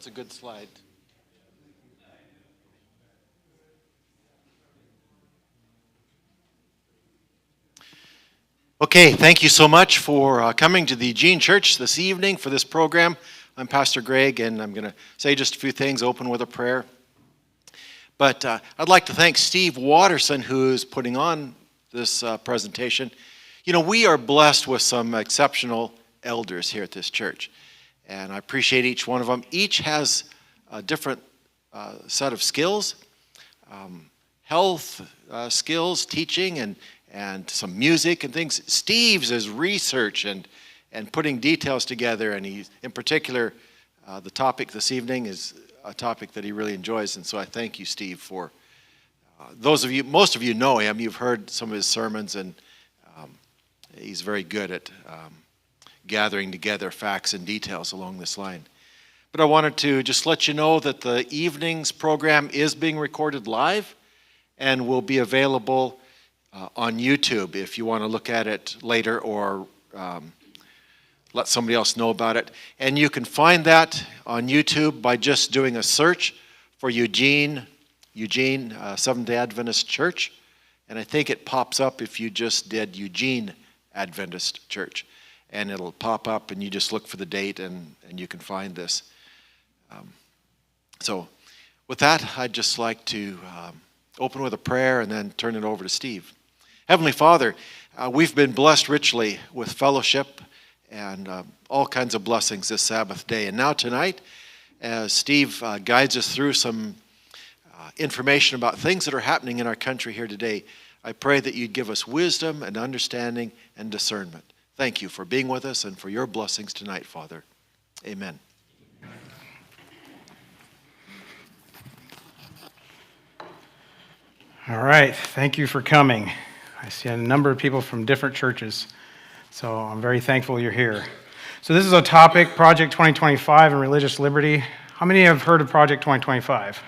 That's a good slide. Okay, thank you so much for coming to the Eugene Church this evening for this program. I'm Pastor Greg, and I'm going to say just a few things, open with a prayer. But I'd like to thank Steve Waterson, who is putting on this presentation. You know, we are blessed with some exceptional elders here at this church, and I appreciate each one of them. Each has a different set of skills, health skills, teaching, and some music and things. Steve's is research and putting details together, and he's, in particular, the topic this evening is a topic that he really enjoys, and so I thank you, Steve, for those of you, most of you know him, you've heard some of his sermons, and he's very good at gathering together facts and details along this line. But I wanted to just let you know that the evening's program is being recorded live and will be available on YouTube if you want to look at it later or let somebody else know about it. And you can find that on YouTube by just doing a search for Eugene Seventh-day Adventist Church. And I think it pops up if you just did Eugene Adventist Church. And it'll pop up and you just look for the date and you can find this. So with that, I'd just like to open with a prayer and then turn it over to Steve. Heavenly Father, we've been blessed richly with fellowship and all kinds of blessings this Sabbath day. And now tonight, as Steve guides us through some information about things that are happening in our country here today, I pray that you'd give us wisdom and understanding and discernment. Thank you for being with us and for your blessings tonight, Father. Amen. All right, thank you for coming. I see a number of people from different churches, so I'm very thankful you're here. So this is a topic, Project 2025 and religious liberty. How many have heard of Project 2025?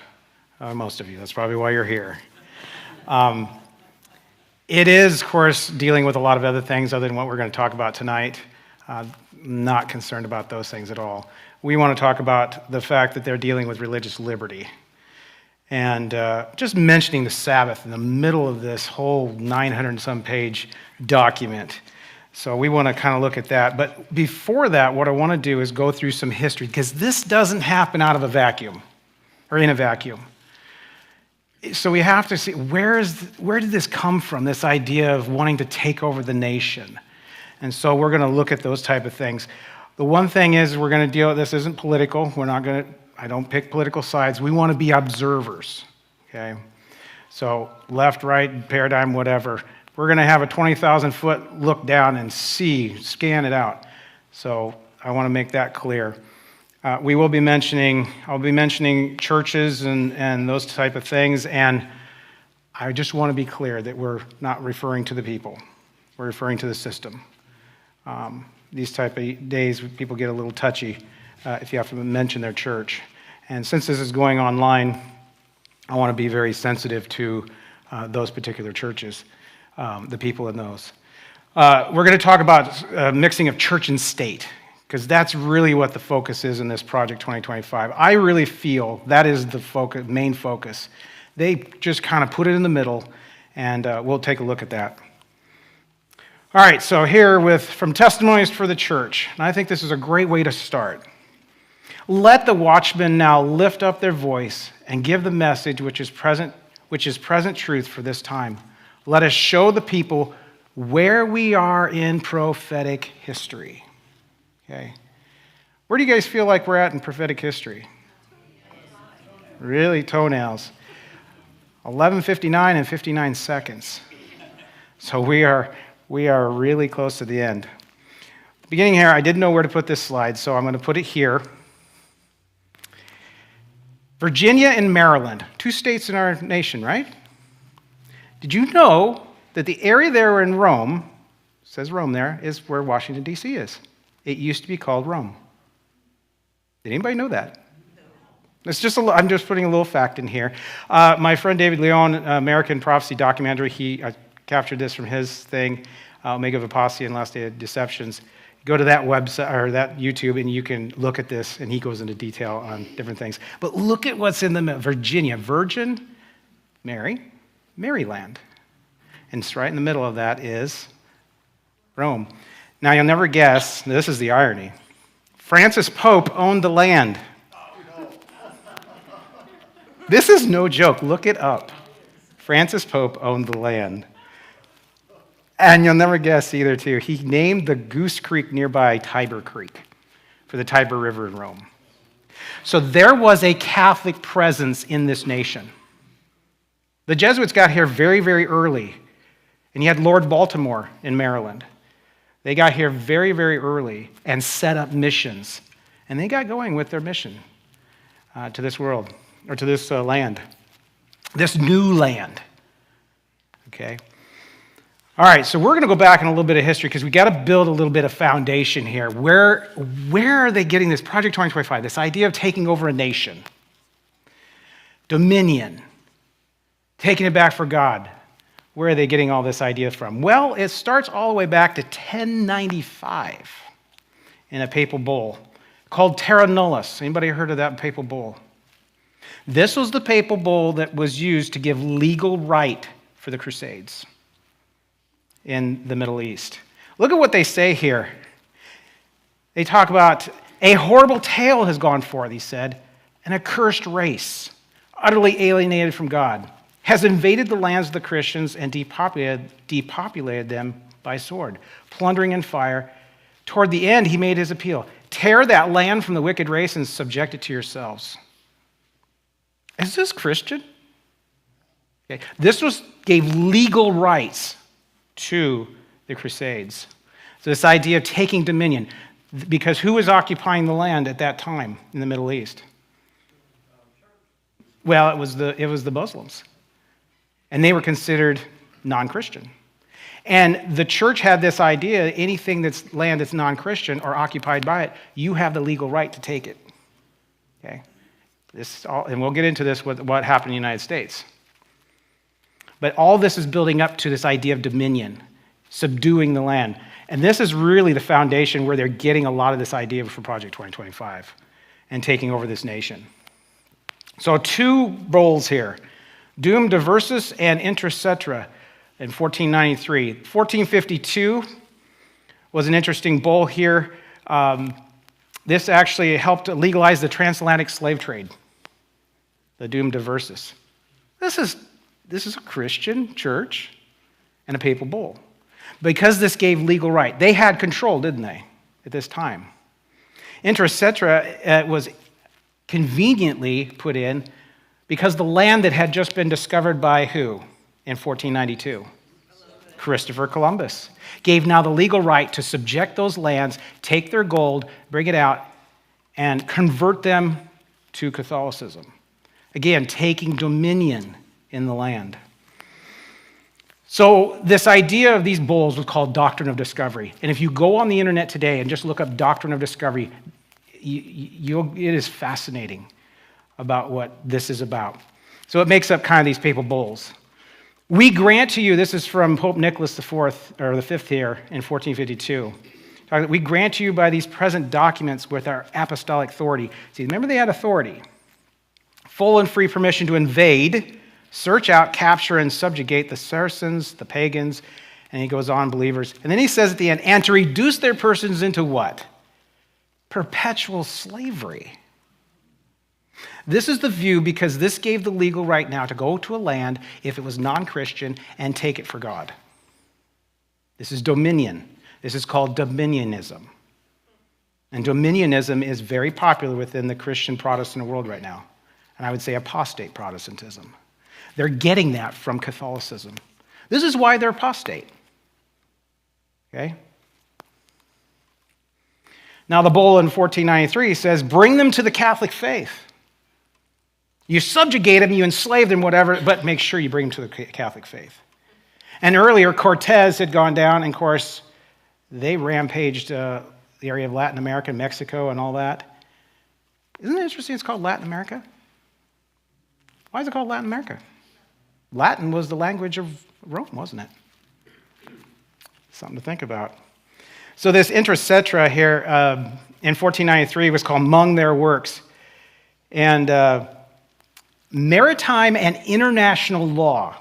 Most of you, that's probably why you're here. It is, of course, dealing with a lot of other things other than what we're going to talk about tonight. Not concerned about those things at all. We want to talk about the fact that they're dealing with religious liberty. And just mentioning the Sabbath in the middle of this whole 900-some page document. So we want to kind of look at that. But before that, what I want to do is go through some history, because this doesn't happen out of a vacuum, or in a vacuum. So we have to see, where did this come from, this idea of wanting to take over the nation? And so we're going to look at those type of things. The one thing is we're going to deal with, this isn't political. I don't pick political sides. We want to be observers, okay? So left, right, paradigm, whatever. We're going to have a 20,000-foot look down and scan it out. So I want to make that clear. I'll be mentioning churches and those type of things, and I just want to be clear that we're not referring to the people. We're referring to the system. These type of days, people get a little touchy if you have to mention their church. And since this is going online, I want to be very sensitive to those particular churches, the people in those. We're going to talk about mixing of church and state, because that's really what the focus is in this Project 2025. I really feel that is the main focus. They just kind of put it in the middle, and we'll take a look at that. All right, so here from Testimonies for the Church, and I think this is a great way to start. Let the watchmen now lift up their voice and give the message which is present truth for this time. Let us show the people where we are in prophetic history. Okay. Where do you guys feel like we're at in prophetic history? Really, toenails. 11:59 and 59 seconds. So we are really close to the end. Beginning here, I didn't know where to put this slide, so I'm going to put it here. Virginia and Maryland, 2 states in our nation, right? Did you know that the area there in Rome, says Rome there, is where Washington, D.C. is? It used to be called Rome. Did anybody know that? I'm just putting a little fact in here. My friend David Leon, American Prophecy documentary, he captured this from his thing, Omega of Apostasy and Last Day of Deceptions. Go to that website or that YouTube and you can look at this, and he goes into detail on different things. But look at what's in the middle. Virginia, Virgin Mary, Maryland. And right in the middle of that is Rome. Now, you'll never guess, this is the irony. Francis Pope owned the land. This is no joke. Look it up. Francis Pope owned the land. And you'll never guess either, too. He named the Goose Creek nearby Tiber Creek for the Tiber River in Rome. So there was a Catholic presence in this nation. The Jesuits got here very, very early. And you had Lord Baltimore in Maryland. They got here very, very early and set up missions. And they got going with their mission to this world, or to this land, this new land. Okay? All right, so we're going to go back in a little bit of history because we got to build a little bit of foundation here. Where are they getting this Project 2025, this idea of taking over a nation? Dominion, taking it back for God. Where are they getting all this idea from? Well, it starts all the way back to 1095 in a papal bull called Terra Nullius. Anybody heard of that papal bull? This was the papal bull that was used to give legal right for the Crusades in the Middle East. Look at what they say here. They talk about a horrible tale has gone forth, he said, an accursed race, utterly alienated from God, has invaded the lands of the Christians and depopulated them by sword, plundering and fire. Toward the end, he made his appeal. Tear that land from the wicked race and subject it to yourselves. Is this Christian? Okay. This gave legal rights to the Crusades. So this idea of taking dominion, because who was occupying the land at that time in the Middle East? Well, it was the Muslims. And they were considered non-Christian. And the church had this idea, anything that's land that's non-Christian or occupied by it, you have the legal right to take it. Okay? And we'll get into this with what happened in the United States. But all this is building up to this idea of dominion, subduing the land. And this is really the foundation where they're getting a lot of this idea for Project 2025 and taking over this nation. So 2 bulls here, Dum Diversus and Inter Cetra in 1493. 1452 was an interesting bull here. This actually helped legalize the transatlantic slave trade, the Dum Diversus. This is a Christian church and a papal bull. Because this gave legal right. They had control, didn't they, at this time? Inter Cetra was conveniently put in because the land that had just been discovered by who in 1492? Christopher Columbus. Gave now the legal right to subject those lands, take their gold, bring it out, and convert them to Catholicism. Again, taking dominion in the land. So this idea of these bulls was called doctrine of discovery. And if you go on the internet today and just look up doctrine of discovery, it is fascinating about what this is about. So it makes up kind of these papal bulls. We grant to you, this is from Pope Nicholas IV, or the fifth here in 1452. We grant to you by these present documents with our apostolic authority. See, remember they had authority. Full and free permission to invade, search out, capture, and subjugate the Saracens, the pagans, and he goes on, believers. And then he says at the end, and to reduce their persons into what? Perpetual slavery. This is the view because this gave the legal right now to go to a land if it was non-Christian and take it for God. This is dominion. This is called dominionism. And dominionism is very popular within the Christian Protestant world right now. And I would say apostate Protestantism. They're getting that from Catholicism. This is why they're apostate. Okay? Now the bull in 1493 says, bring them to the Catholic faith. You subjugate them, you enslave them, whatever, but make sure you bring them to the Catholic faith. And earlier, Cortez had gone down, and of course, they rampaged the area of Latin America, Mexico, and all that. Isn't it interesting it's called Latin America? Why is it called Latin America? Latin was the language of Rome, wasn't it? Something to think about. So this intra cetra here in 1493 was called Among Their Works. And maritime and international law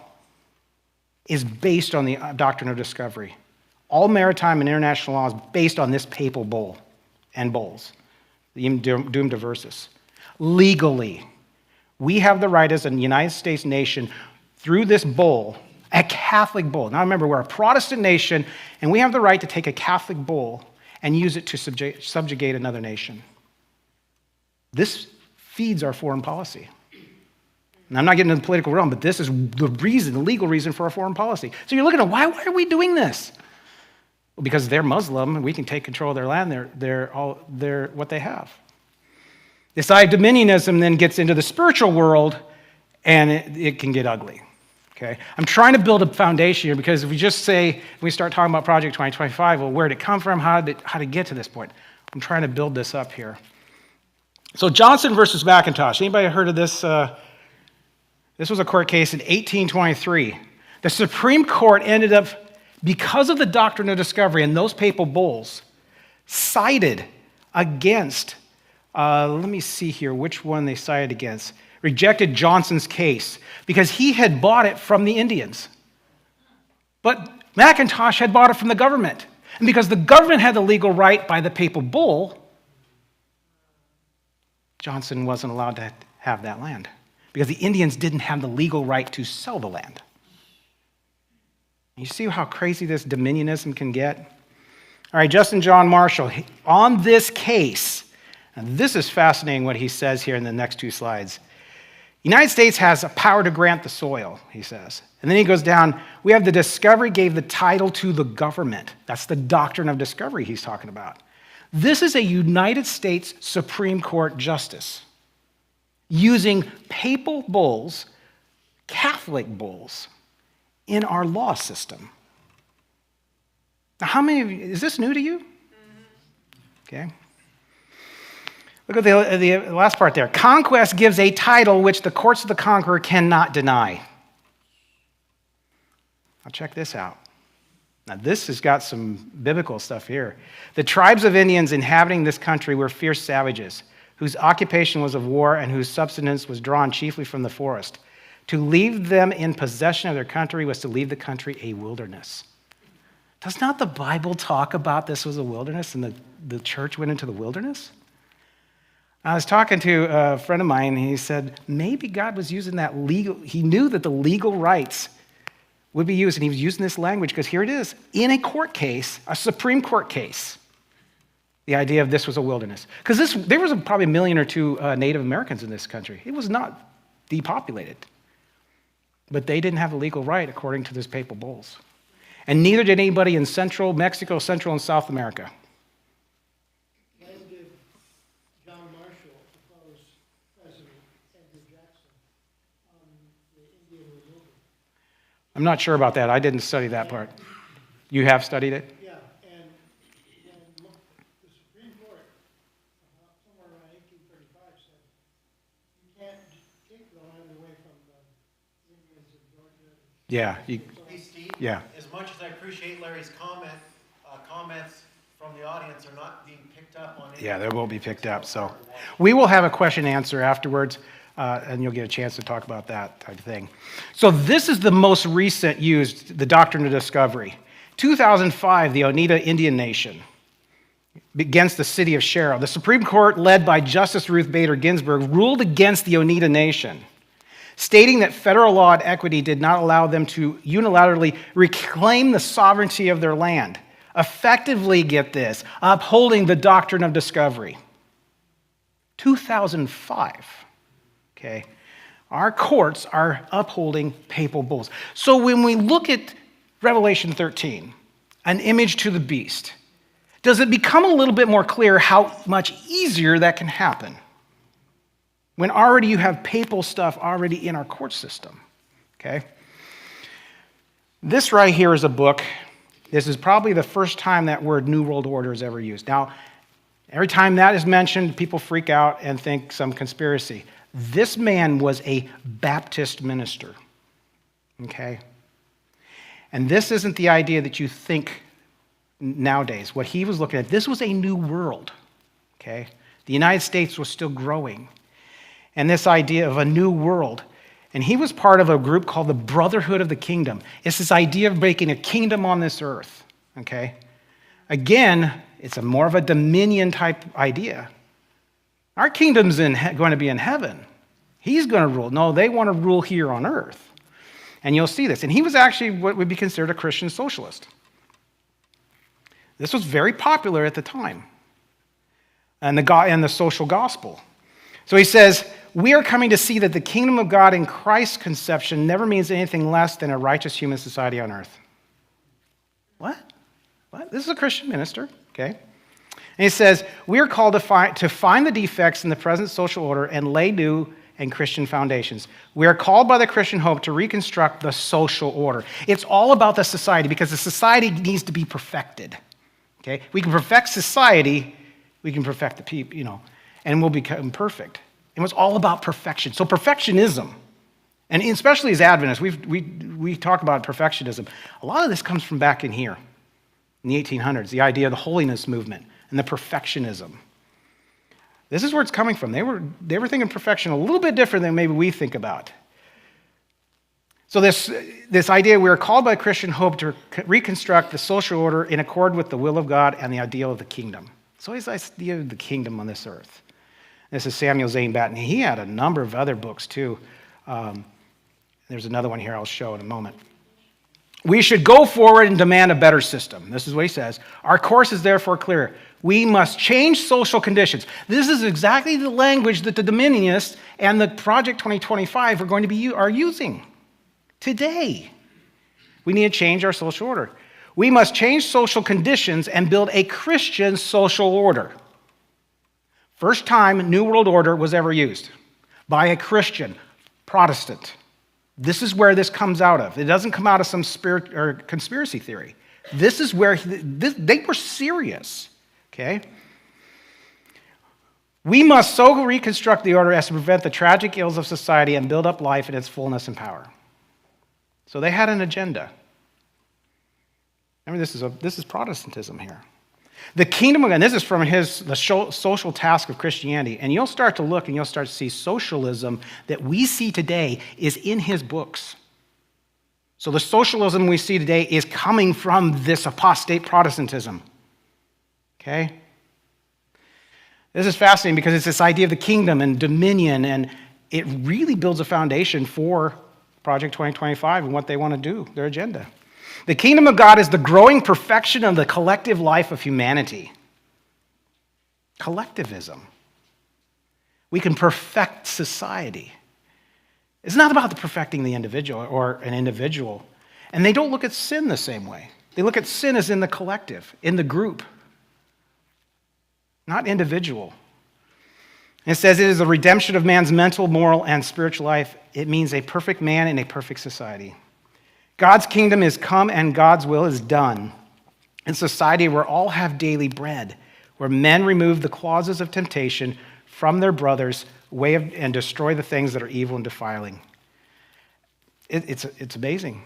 is based on the doctrine of discovery. All maritime and international law is based on this papal bull and bulls, the Dum Diversus. Legally, we have the right as a United States nation through this bull, a Catholic bull. Now remember, we're a Protestant nation, and we have the right to take a Catholic bull and use it to subjugate another nation. This feeds our foreign policy. And I'm not getting into the political realm, but this is the reason, the legal reason for our foreign policy. So you're looking at why are we doing this? Well, because they're Muslim and we can take control of their land. They're what they have. This idea of dominionism then gets into the spiritual world, and it can get ugly. Okay? I'm trying to build a foundation here because if we just say, we start talking about Project 2025, well, where did it come from? How did it get to this point? I'm trying to build this up here. So Johnson versus McIntosh. Anybody heard of this? This was a court case in 1823. The Supreme Court ended up, because of the doctrine of discovery and those papal bulls, sided against, let me see here which one they sided against, rejected Johnson's case because he had bought it from the Indians. But McIntosh had bought it from the government. And because the government had the legal right by the papal bull, Johnson wasn't allowed to have that land because the Indians didn't have the legal right to sell the land. You see how crazy this dominionism can get? All right, Justin John Marshall, on this case, and this is fascinating what he says here in the next two slides. The United States has a power to grant the soil, he says. And then he goes down, we have the discovery gave the title to the government. That's the doctrine of discovery he's talking about. This is a United States Supreme Court justice using papal bulls, Catholic bulls, in our law system. Now, how many of you, is this new to you? Okay. Look at the last part there. Conquest gives a title which the courts of the conqueror cannot deny. Now, check this out. Now, this has got some biblical stuff here. The tribes of Indians inhabiting this country were fierce savages, whose occupation was of war and whose subsistence was drawn chiefly from the forest. To leave them in possession of their country was to leave the country a wilderness. Does not the Bible talk about this was a wilderness and the church went into the wilderness? I was talking to a friend of mine, and he said, maybe God was using that legal, he knew that the legal rights would be used, and he was using this language because here it is, in a court case, a Supreme Court case, the idea of this was a wilderness. Because there was probably 1 million or 2 Native Americans in this country. It was not depopulated. But they didn't have a legal right according to this papal bulls. And neither did anybody in Central Mexico, Central and South America. When did John Marshall oppose President Andrew Jackson on the Indian removal? I'm not sure about that. I didn't study that part. You have studied it? Yeah, and look, the Supreme Court, somewhere around 1835, said you can't take the land away from the Indians in Georgia. Yeah. Hey, Steve? Yeah. As much as I appreciate Larry's comments from the audience are not being picked up on any. Yeah, they will be picked up. So we will have a question and answer afterwards, and you'll get a chance to talk about that type of thing. So this is the most recent used, the doctrine of discovery. 2005, the Oneida Indian Nation against the city of Sherrill. The Supreme Court, led by Justice Ruth Bader Ginsburg, ruled against the Oneida Nation, stating that federal law and equity did not allow them to unilaterally reclaim the sovereignty of their land, effectively, get this, upholding the doctrine of discovery. 2005, okay? Our courts are upholding papal bulls. So when we look at Revelation 13, an image to the beast, does it become a little bit more clear how much easier that can happen when already you have papal stuff already in our court system, okay? This right here is a book. This is probably the first time that word New World Order is ever used. Now, every time that is mentioned, people freak out and think some conspiracy. This man was a Baptist minister, okay? And this isn't the idea that you think nowadays. What he was looking at, this was a new world, okay? The United States was still growing. And this idea of a new world. And he was part of a group called the Brotherhood of the Kingdom. It's this idea of making a kingdom on this earth, okay? Again, it's a more of a dominion type idea. Our kingdom's going to be in heaven. He's going to rule. No, they want to rule here on earth. And you'll see this. And he was actually what would be considered a Christian socialist. This was very popular at the time. And the social gospel. So he says, we are coming to see that the kingdom of God in Christ's conception never means anything less than a righteous human society on earth. What? This is a Christian minister, okay? And he says, we are called to find the defects in the present social order and lay new and Christian foundations. We are called by the Christian hope to reconstruct the social order. It's all about the society because the society needs to be perfected. Okay? We can perfect society, we can perfect the people, and we'll become perfect. It was all about perfection. So perfectionism, and especially as Adventists, we talk about perfectionism. A lot of this comes from back in here, in the 1800s, the idea of the holiness movement and the perfectionism. This is where it's coming from. They were thinking perfection a little bit different than maybe we think about. So this idea, we are called by Christian hope to reconstruct the social order in accord with the will of God and the ideal of the kingdom. So it's the idea of the kingdom on this earth. This is Samuel Zane Batten. He had a number of other books too. There's another one here I'll show in a moment. We should go forward and demand a better system. This is what he says. Our course is therefore clear. We must change social conditions. This is exactly the language that the Dominionists and the Project 2025 are using today. We need to change our social order. We must change social conditions and build a Christian social order. First time New World Order was ever used by a Christian, Protestant. This is where this comes out of. It doesn't come out of some spirit or conspiracy theory. This is where they were serious. Okay? We must so reconstruct the order as to prevent the tragic ills of society and build up life in its fullness and power. So they had an agenda. I mean, this is Protestantism here. The kingdom of God, and this is from the social task of Christianity, and you'll start to look and you'll start to see socialism that we see today is in his books. So the socialism we see today is coming from this apostate Protestantism. Okay? This is fascinating because it's this idea of the kingdom and dominion, and it really builds a foundation for Project 2025 and what they want to do, their agenda. The kingdom of God is the growing perfection of the collective life of humanity. Collectivism. We can perfect society. It's not about perfecting the individual or an individual. And they don't look at sin the same way. They look at sin as in the collective, in the group, not individual. It says it is the redemption of man's mental, moral, and spiritual life. It means a perfect man in a perfect society. God's kingdom is come and God's will is done in society where all have daily bread, where men remove the clauses of temptation from their brothers and destroy the things that are evil and defiling. It's amazing.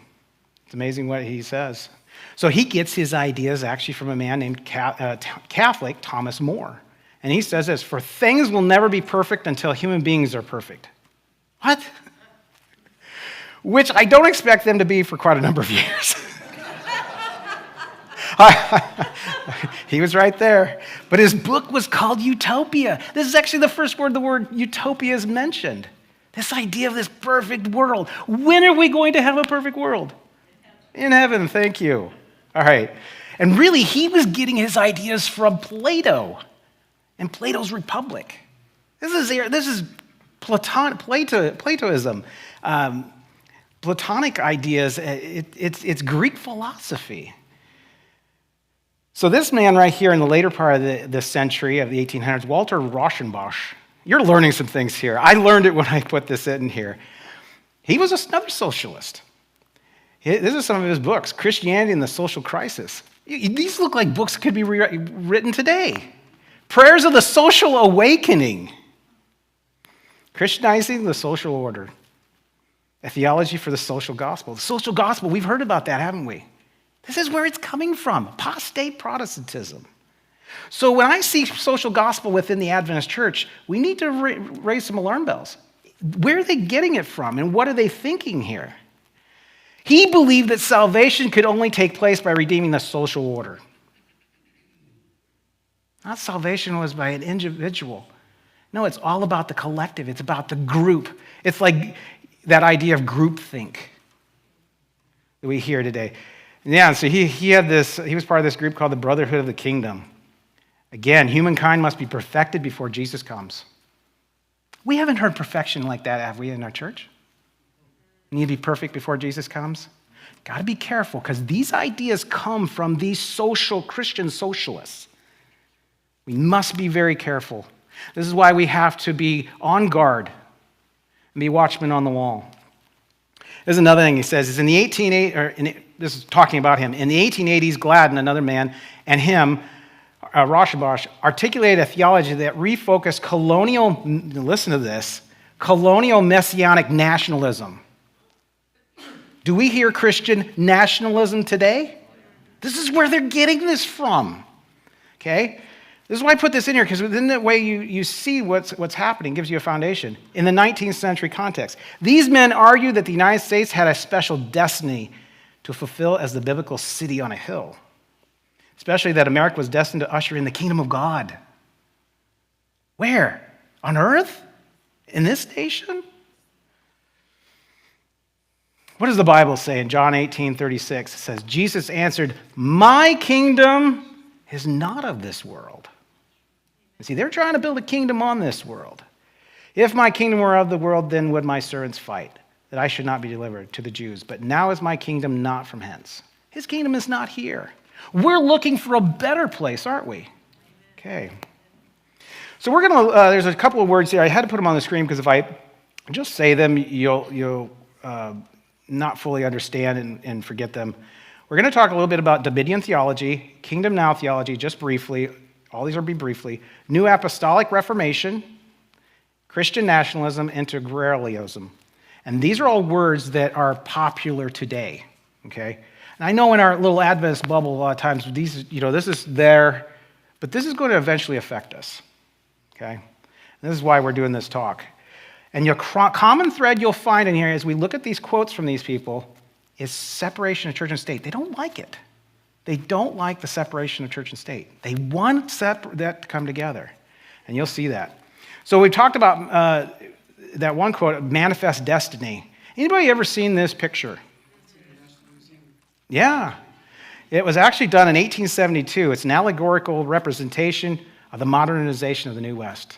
It's amazing what he says. So he gets his ideas actually from a man named Catholic Thomas More. And he says this, for things will never be perfect until human beings are perfect. What? Which I don't expect them to be for quite a number of years. He was right there. But his book was called Utopia. This is actually the first word the word utopia is mentioned. This idea of this perfect world. When are we going to have a perfect world? In heaven, thank you. All right. And really, he was getting his ideas from Plato and Plato's Republic. This is Platoism. Platonic ideas, it's Greek philosophy. So this man right here in the later part of the century of the 1800s, Walter Rauschenbach, you're learning some things here. I learned it when I put this in here. He was another socialist. This is some of his books, Christianity and the Social Crisis. These look like books that could be written today. Prayers of the Social Awakening. Christianizing the Social Order. A theology for the social gospel. The social gospel, we've heard about that, haven't we? This is where it's coming from, apostate Protestantism. So when I see social gospel within the Adventist church, we need to raise some alarm bells. Where are they getting it from, and what are they thinking here? He believed that salvation could only take place by redeeming the social order. Not salvation was by an individual. No, it's all about the collective. It's about the group. It's like that idea of groupthink that we hear today. Yeah, so he was part of this group called the Brotherhood of the Kingdom. Again, humankind must be perfected before Jesus comes. We haven't heard perfection like that, have we, in our church? We need to be perfect before Jesus comes? Got to be careful, because these ideas come from these social Christian socialists. We must be very careful. This is why we have to be on guard and be watchmen on the wall. There's another thing he says, is this is talking about him. In the 1880s, Gladden, another man, and him, Rauschenbach, articulated a theology that refocused colonial messianic nationalism. Do we hear Christian nationalism today? This is where they're getting this from. Okay? This is why I put this in here, because within that way you see what's happening, gives you a foundation. In the 19th century context, these men argue that the United States had a special destiny to fulfill as the biblical city on a hill, especially that America was destined to usher in the kingdom of God. Where? On earth? In this nation? What does the Bible say in John 18:36? It says, Jesus answered, "My kingdom is not of this world." You see, they're trying to build a kingdom on this world. "If my kingdom were of the world, then would my servants fight, that I should not be delivered to the Jews. But now is my kingdom not from hence." His kingdom is not here. We're looking for a better place, aren't we? Okay. So we're going to, there's a couple of words here. I had to put them on the screen because if I just say them, you'll not fully understand and forget them. We're going to talk a little bit about Dominion theology, Kingdom Now theology, just briefly. All these will be briefly. New Apostolic Reformation, Christian nationalism, and integralism. And these are all words that are popular today, okay? And I know in our little Adventist bubble, a lot of times, this is there, but this is going to eventually affect us, okay? And this is why we're doing this talk. And your common thread you'll find in here as we look at these quotes from these people is separation of church and state. They don't like it. They don't like the separation of church and state. They want that to come together. And you'll see that. So we've talked about that one quote, manifest destiny. Anybody ever seen this picture? Yeah. It was actually done in 1872. It's an allegorical representation of the modernization of the New West.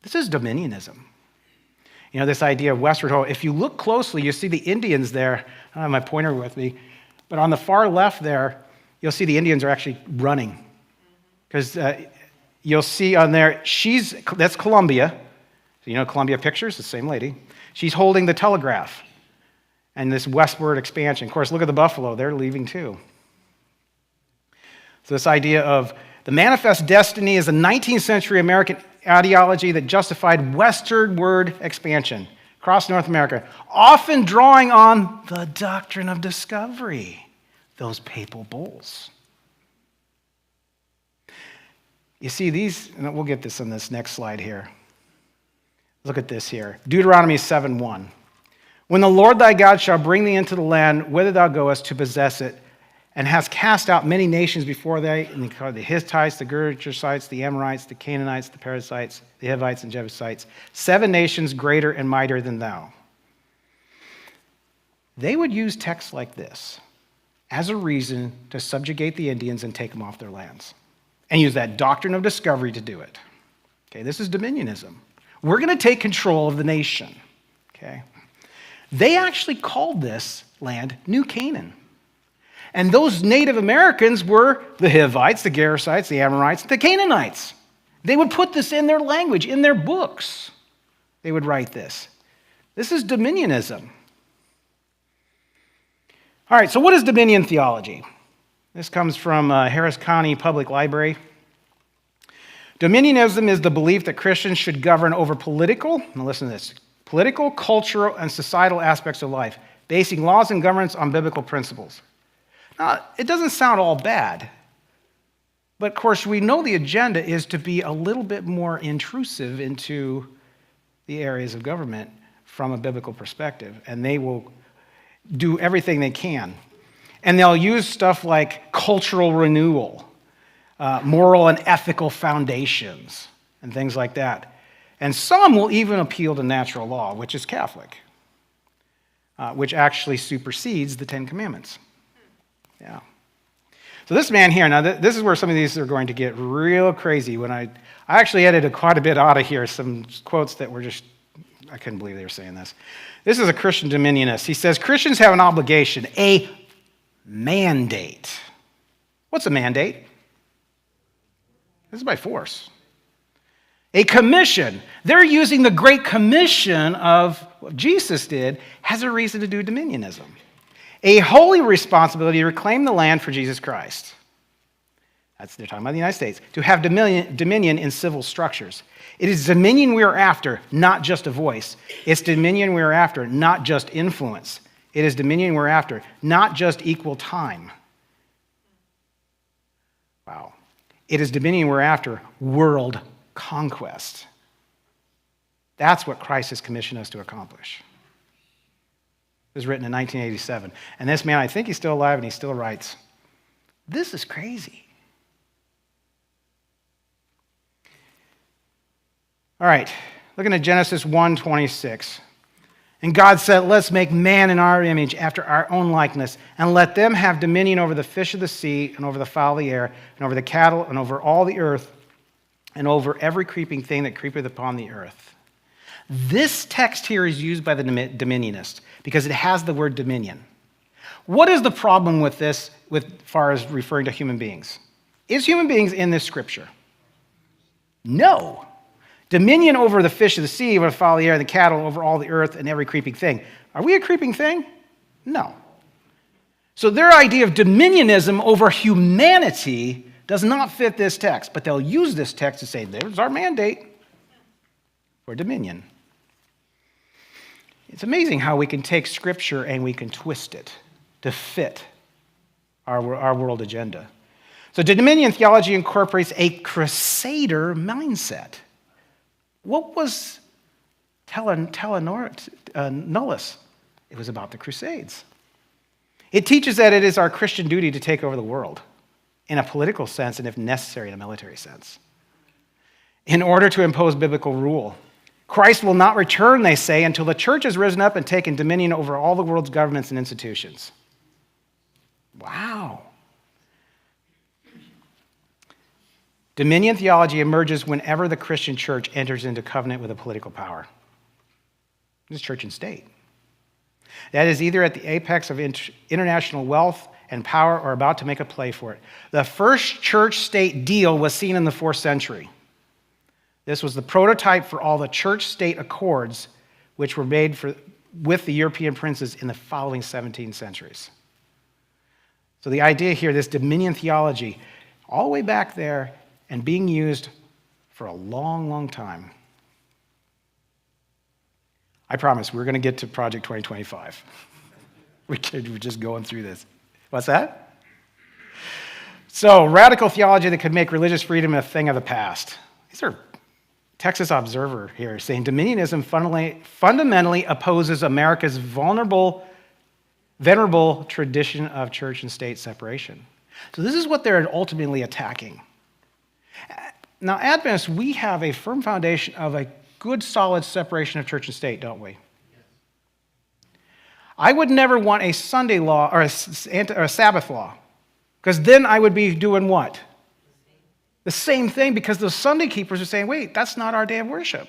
This is dominionism. You know, this idea of westward ho. If you look closely, you see the Indians there. I don't have my pointer with me. But on the far left there, you'll see the Indians are actually running. Because you'll see on there, that's Columbia. So you know Columbia Pictures, the same lady. She's holding the telegraph and this westward expansion. Of course, look at the buffalo. They're leaving too. So this idea of the manifest destiny is a 19th century American ideology that justified westward expansion across North America, often drawing on the doctrine of discovery, those papal bulls. You see these, and we'll get this on this next slide here. Look at this here. Deuteronomy 7:1. When the Lord thy God shall bring thee into the land whither thou goest to possess it, and hast cast out many nations before thee, and the Hittites, the Girgashites, the Amorites, the Canaanites, the Perizzites, the Hivites, and Jebusites, 7 nations greater and mightier than thou. They would use texts like this as a reason to subjugate the Indians and take them off their lands, and use that doctrine of discovery to do it. Okay, this is dominionism. We're going to take control of the nation. Okay, they actually called this land New Canaan. And those Native Americans were the Hivites, the Gerasites, the Amorites, the Canaanites. They would put this in their language, in their books. They would write this. This is dominionism. All right, so what is dominion theology? This comes from Harris County Public Library. Dominionism is the belief that Christians should govern over political, now listen to this, political, cultural, and societal aspects of life, basing laws and governance on biblical principles. It doesn't sound all bad. But of course, we know the agenda is to be a little bit more intrusive into the areas of government from a biblical perspective. And they will do everything they can. And they'll use stuff like cultural renewal, moral and ethical foundations, and things like that. And some will even appeal to natural law, which is Catholic, which actually supersedes the Ten Commandments. Yeah. So this man here, now this is where some of these are going to get real crazy. When I actually edited quite a bit out of here, some quotes that were just, I couldn't believe they were saying this. This is a Christian dominionist. He says, Christians have an obligation, a mandate. What's a mandate? This is by force. A commission. They're using the Great Commission of what Jesus did as a reason to do dominionism. A holy responsibility to reclaim the land for Jesus Christ. They're talking about the United States. To have dominion in civil structures. It is dominion we are after, not just a voice. It's dominion we are after, not just influence. It is dominion we're after, not just equal time. Wow. It is dominion we're after, world conquest. That's what Christ has commissioned us to accomplish. It was written in 1987. And this man, I think he's still alive, and he still writes, this is crazy. All right, looking at Genesis 1:26. And God said, let's make man in our image after our own likeness, and let them have dominion over the fish of the sea, and over the fowl of the air, and over the cattle, and over all the earth, and over every creeping thing that creepeth upon the earth. This text here is used by the dominionist because it has the word dominion. What is the problem with this as far as referring to human beings? Is human beings in this scripture? No. Dominion over the fish of the sea, over the fowl of the air, the cattle, over all the earth, and every creeping thing. Are we a creeping thing? No. So their idea of dominionism over humanity does not fit this text, but they'll use this text to say, there's our mandate for dominion. It's amazing how we can take Scripture and we can twist it to fit our world agenda. So dominion theology incorporates a crusader mindset. What was Nullis? It was about the Crusades. It teaches that it is our Christian duty to take over the world in a political sense and, if necessary, in a military sense, in order to impose biblical rule. Christ will not return, they say, until the church has risen up and taken dominion over all the world's governments and institutions. Wow. Dominion theology emerges whenever the Christian church enters into covenant with a political power. This is church and state. That is either at the apex of international wealth and power or about to make a play for it. The first church-state deal was seen in the 4th century. This was the prototype for all the church-state accords which were made with the European princes in the following 17 centuries. So the idea here, this dominion theology, all the way back there and being used for a long, long time. I promise we're going to get to Project 2025. We're just going through this. What's that? So, radical theology that could make religious freedom a thing of the past. These are Texas Observer here saying dominionism fundamentally opposes America's venerable tradition of church and state separation. So this is what they're ultimately attacking. Now, Adventists, we have a firm foundation of a good, solid separation of church and state, don't we? I would never want a Sunday law or a Sabbath law, because then I would be doing what? The same thing, because the Sunday keepers are saying, wait, that's not our day of worship.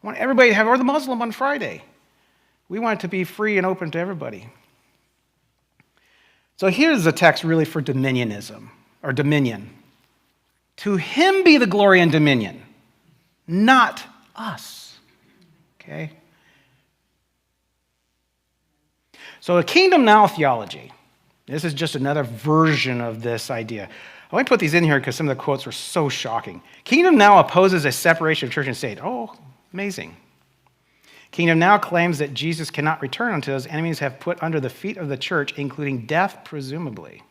I want everybody to have, or the Muslim on Friday. We want it to be free and open to everybody. So here's the text really for dominionism, or dominion. To him be the glory and dominion, not us. Okay? So a kingdom now theology. This is just another version of this idea. I only put these in here because some of the quotes were so shocking. Kingdom now opposes a separation of church and state. Oh, amazing. Kingdom Now claims that Jesus cannot return until his enemies have put under the feet of the church, including death, presumably.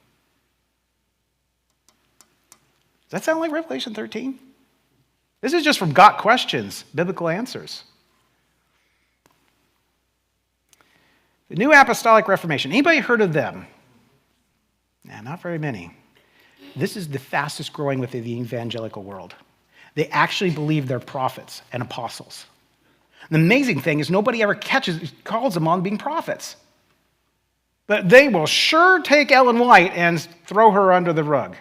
Does that sound like Revelation 13? This is just from Got Questions, Biblical Answers. The New Apostolic Reformation. Anybody heard of them? Nah, not very many. This is the fastest growing within the evangelical world. They actually believe they're prophets and apostles. The amazing thing is nobody ever calls them on being prophets. But they will sure take Ellen White and throw her under the rug.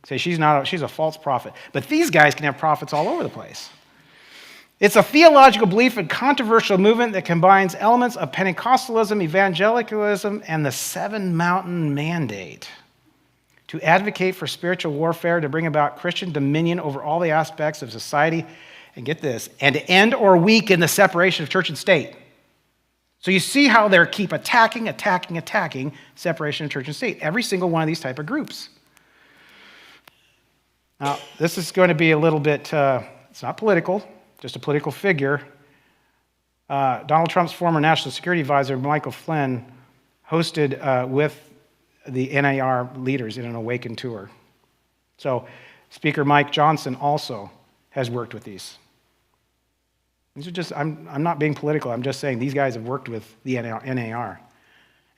Say she's a false prophet. But these guys can have prophets all over the place. It's a theological belief and controversial movement that combines elements of Pentecostalism, evangelicalism, and the Seven Mountain Mandate to advocate for spiritual warfare to bring about Christian dominion over all the aspects of society, and get this, and to end or weaken the separation of church and state. So you see how they keep attacking separation of church and state. Every single one of these type of groups. Now, this is going to be a little bit, it's not political, just a political figure. Donald Trump's former National Security Advisor, Michael Flynn, hosted with the NAR leaders in an Awaken tour. So Speaker Mike Johnson also has worked with these. These are just, I'm not being political, I'm just saying these guys have worked with the NAR.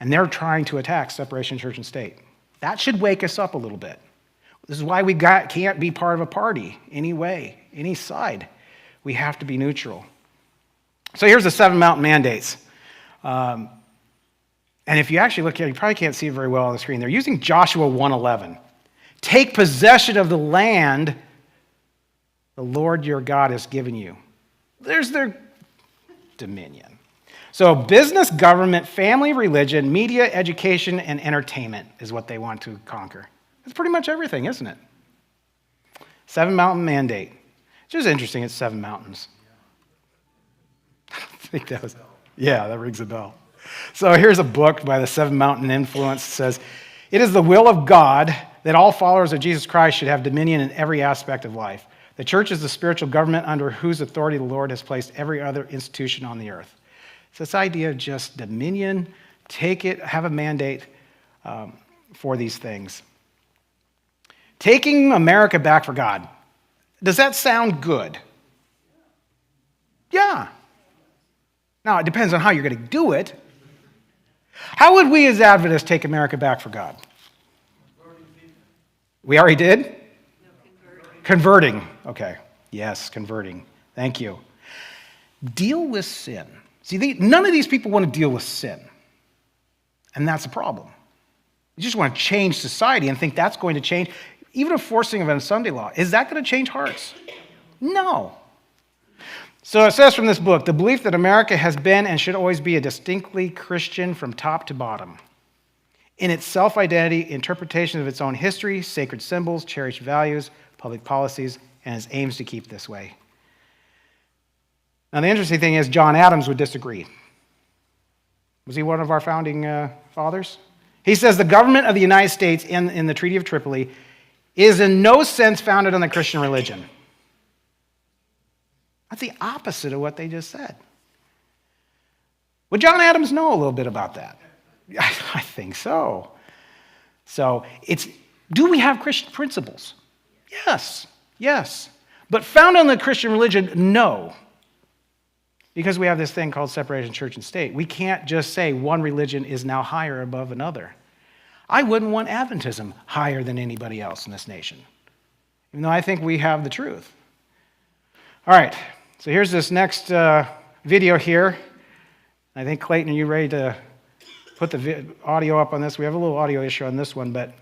And they're trying to attack separation of church and state. That should wake us up a little bit. This is why we can't be part of a party any way, any side. We have to be neutral. So here's the Seven Mountain Mandates. And if you actually look at it, you probably can't see it very well on the screen. They're using Joshua 1:11. Take possession of the land the Lord your God has given you. There's their dominion. So business, government, family, religion, media, education, and entertainment is what they want to conquer. It's pretty much everything, isn't it? Seven Mountain Mandate. It's just interesting, it's 7 mountains. I think that was, yeah, that rings a bell. So here's a book by the Seven Mountain Influence. It says, it is the will of God that all followers of Jesus Christ should have dominion in every aspect of life. The church is the spiritual government under whose authority the Lord has placed every other institution on the earth. So this idea of just dominion, take it, have a mandate for these things. Taking America back for God. Does that sound good? Yeah. Now, it depends on how you're going to do it. How would we as Adventists take America back for God? We already did? No, converting. Okay. Yes, converting. Thank you. Deal with sin. See, none of these people want to deal with sin. And that's a problem. You just want to change society and think that's going to change. Even a forcing of a Sunday law, is that going to change hearts? No. So it says from this book, the belief that America has been and should always be a distinctly Christian from top to bottom. In its self-identity, interpretation of its own history, sacred symbols, cherished values, public policies, and its aims to keep this way. Now the interesting thing is John Adams would disagree. Was he one of our founding fathers? He says the government of the United States in the Treaty of Tripoli is in no sense founded on the Christian religion. That's the opposite of what they just said. Would John Adams know a little bit about that? I think so. So do we have Christian principles? Yes. But founded on the Christian religion, no. Because we have this thing called separation of church and state. We can't just say one religion is now higher above another. I wouldn't want Adventism higher than anybody else in this nation, even though I think we have the truth. All right, so here's this next video here. I think, Clayton, are you ready to put the audio up on this? We have a little audio issue on this one, but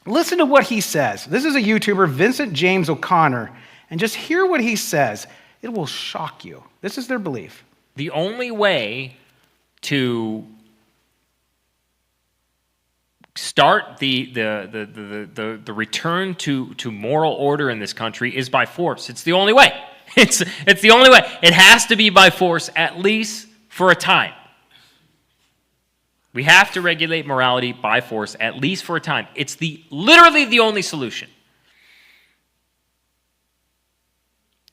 listen to what he says. This is a YouTuber, Vincent James O'Connor, and just hear what he says. It will shock you. This is their belief. The only way to start the return to moral order in this country is by force. It's the only way. It's the only way. It has to be by force, at least for a time. We have to regulate morality by force, at least for a time. It's literally the only solution.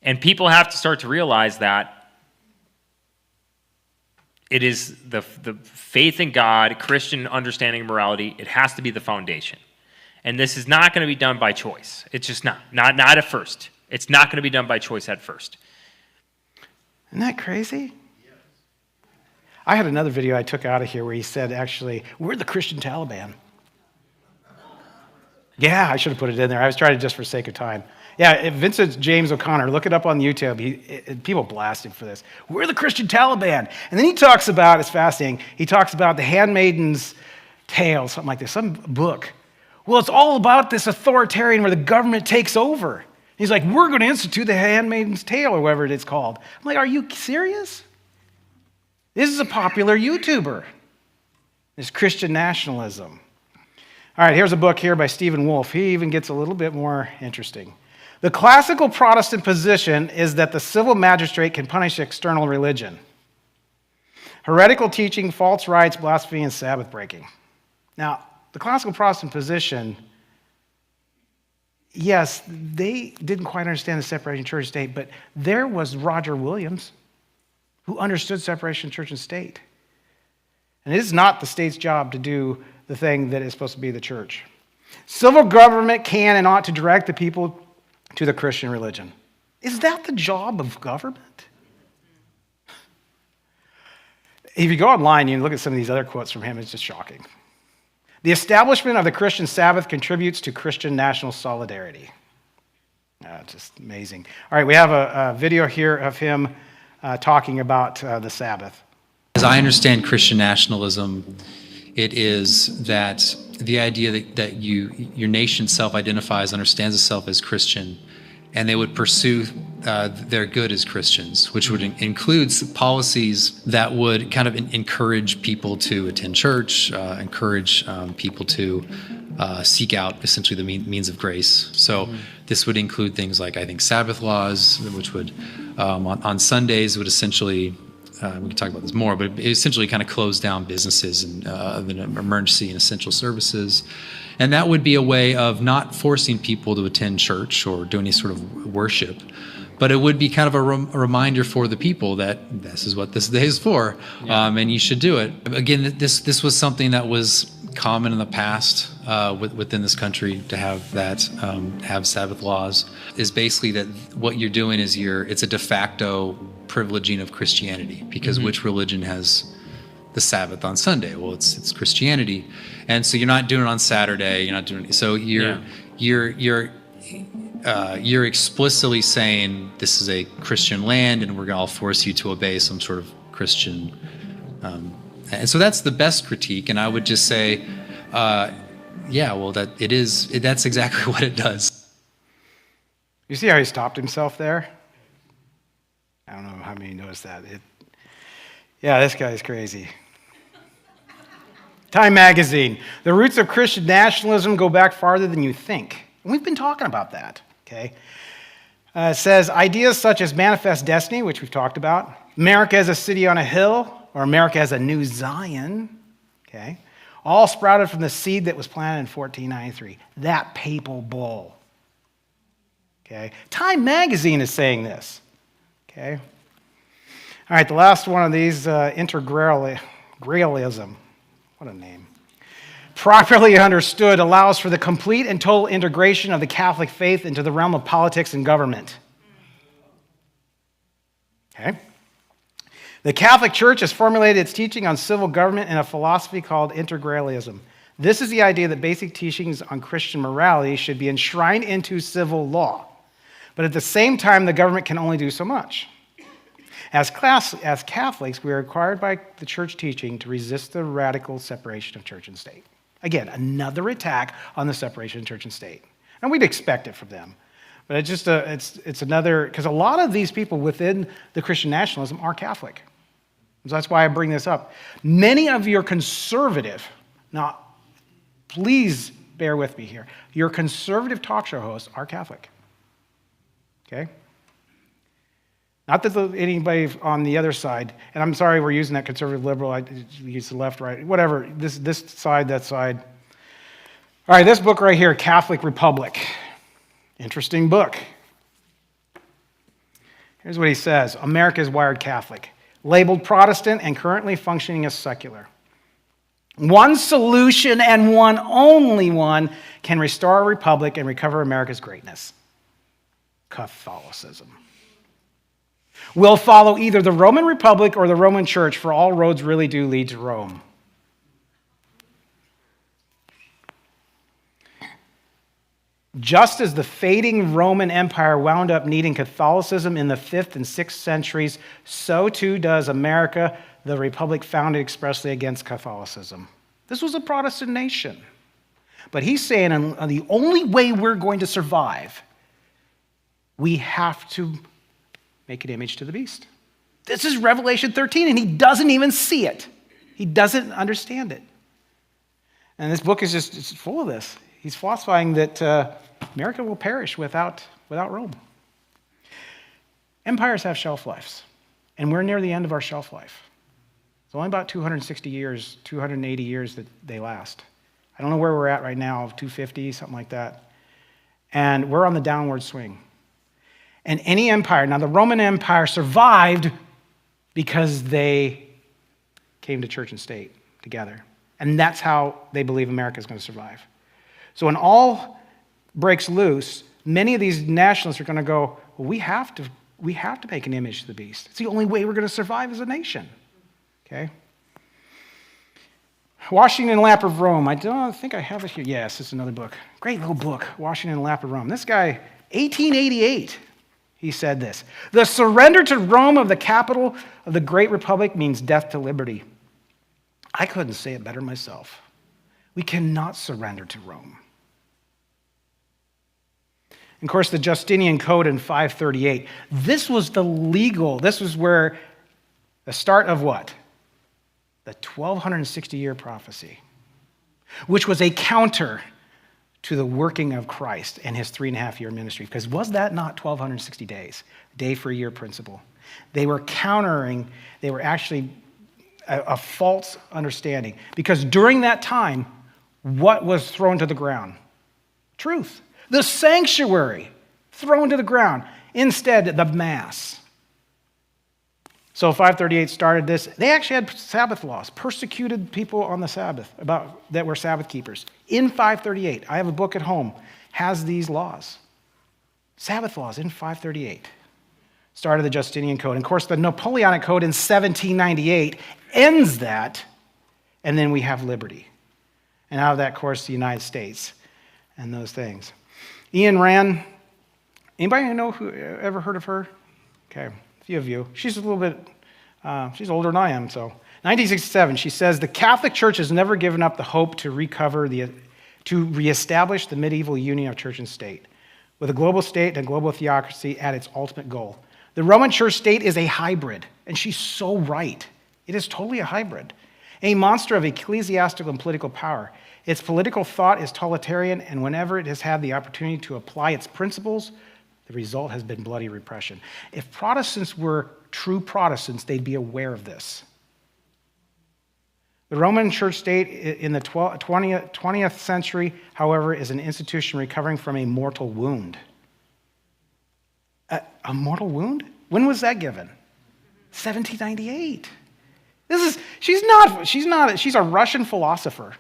And people have to start to realize that it is the faith in God, Christian understanding of morality. It has to be the foundation. And this is not going to be done by choice. It's just not at first. It's not going to be done by choice at first. Isn't that crazy? I had another video I took out of here where he said, actually, we're the Christian Taliban. Yeah, I should have put it in there. I was trying to just for sake of time. Yeah, Vincent James O'Connor, look it up on YouTube. People blast him for this. We're the Christian Taliban. And then he talks about, it's fascinating, he talks about The Handmaiden's Tale, something like this, some book. Well, it's all about this authoritarian where the government takes over. He's like, we're going to institute The Handmaiden's Tale or whatever it's called. I'm like, are you serious? This is a popular YouTuber. This Christian nationalism. All right, here's a book here by Stephen Wolfe. He even gets a little bit more interesting. The classical Protestant position is that the civil magistrate can punish external religion. Heretical teaching, false rites, blasphemy, and Sabbath breaking. Now, the classical Protestant position, yes, they didn't quite understand the separation of church and state, but there was Roger Williams who understood separation of church and state. And it is not the state's job to do the thing that is supposed to be the church. Civil government can and ought to direct the people to the Christian religion. Is that the job of government? If you go online and you look at some of these other quotes from him, it's just shocking. The establishment of the Christian Sabbath contributes to Christian national solidarity. Just amazing. All right, we have a video here of him talking about the Sabbath. As I understand Christian nationalism, it is that the idea that your nation self-identifies, understands itself as Christian, and they would pursue their good as Christians, which would include policies that would kind of encourage people to attend church, encourage people to seek out essentially the means of grace. So this would include things like, I think, Sabbath laws, which would, on Sundays, would essentially, we can talk about this more, but it essentially kind of close down businesses and of an emergency and essential services. And that would be a way of not forcing people to attend church or do any sort of worship, but it would be kind of a reminder for the people that this is what this day is for, and you should do it. Again, this was something that was common in the past within this country to have that, have Sabbath laws, is basically that what you're doing is it's a de facto privileging of Christianity, because which religion has the Sabbath on Sunday? Well, it's Christianity, and so you're not doing it on Saturday. You're not doing it. So you're explicitly saying this is a Christian land, and we're going to force you to obey some sort of Christian. And so that's the best critique, and I would just say, that's exactly what it does. You see how he stopped himself there? I don't know how many noticed that. This guy is crazy. Time magazine. The roots of Christian nationalism go back farther than you think. And we've been talking about that, okay? It says, ideas such as manifest destiny, which we've talked about, America as a city on a hill, or America as a new Zion, okay, all sprouted from the seed that was planted in 1493, that papal bull, okay? Time magazine is saying this, okay? All right, the last one of these, integralism. What a name. Properly understood, allows for the complete and total integration of the Catholic faith into the realm of politics and government. Okay? The Catholic Church has formulated its teaching on civil government in a philosophy called integralism. This is the idea that basic teachings on Christian morality should be enshrined into civil law. But at the same time, the government can only do so much. As Catholics, we are required by the church teaching to resist the radical separation of church and state. Again, another attack on the separation of church and state. And we'd expect it from them. But it's just it's another, because a lot of these people within the Christian nationalism are Catholic. So that's why I bring this up. Many of your conservative, now please bear with me here, your conservative talk show hosts are Catholic. Okay? Not that anybody on the other side, and I'm sorry we're using that conservative liberal, I use the left, right, whatever, this side, that side. All right, this book right here, Catholic Republic. Interesting book. Here's what he says. America is wired Catholic. labeled Protestant and currently functioning as secular. One solution and one only one can restore our republic and recover America's greatness: Catholicism. We'll follow either the Roman Republic or the Roman Church, for all roads really do lead to Rome. Just as the fading Roman Empire wound up needing Catholicism in the 5th and 6th centuries, so too does America, the republic founded expressly against Catholicism. This was a Protestant nation. But he's saying the only way we're going to survive, we have to make an image to the beast. This is Revelation 13, and he doesn't even see it. He doesn't understand it. And this book is just it's full of this. He's philosophizing that America will perish without Rome. Empires have shelf lives, and we're near the end of our shelf life. It's only about 260 years, 280 years that they last. I don't know where we're at right now, 250, something like that. And we're on the downward swing. And any empire, now the Roman Empire survived because they came to church and state together. And that's how they believe America is going to survive. So when all breaks loose, many of these nationalists are going to go, well, we have to make an image to the beast. It's the only way we're going to survive as a nation. Okay? Washington and Lap of Rome. I don't think I have it here. Yes, it's another book. Great little book, Washington and Lap of Rome. This guy, 1888, he said this: "The surrender to Rome of the capital of the great republic means death to liberty." I couldn't say it better myself. We cannot surrender to Rome. And of course, the Justinian Code in 538. This was this was where the start of what? The 1260-year prophecy, which was a counter to the working of Christ and his 3.5-year ministry. Because was that not 1260 days? Day for a year principle. They were countering, they were actually a false understanding. Because during that time, what was thrown to the ground? Truth. The sanctuary thrown to the ground. Instead, the Mass. So 538 started this. They actually had Sabbath laws, persecuted people on the Sabbath that were Sabbath keepers. In 538, I have a book at home, has these laws. Sabbath laws in 538. Started the Justinian Code. And of course, the Napoleonic Code in 1798 ends that, and then we have liberty. And out of that, of course, the United States and those things. Ayn Rand, anybody ever heard of her? Okay, a few of you. She's a little bit, she's older than I am, so. 1967, she says, "The Catholic Church has never given up the hope to reestablish the medieval union of church and state, with a global state and a global theocracy at its ultimate goal. The Roman church state is a hybrid," and she's so right. It is totally a hybrid. "A monster of ecclesiastical and political power. Its political thought is totalitarian, and whenever it has had the opportunity to apply its principles, the result has been bloody repression." If Protestants were true Protestants, they'd be aware of this. The Roman church state in the 20th century, however, is an institution recovering from a mortal wound. A mortal wound? When was that given? 1798. She's a Russian philosopher.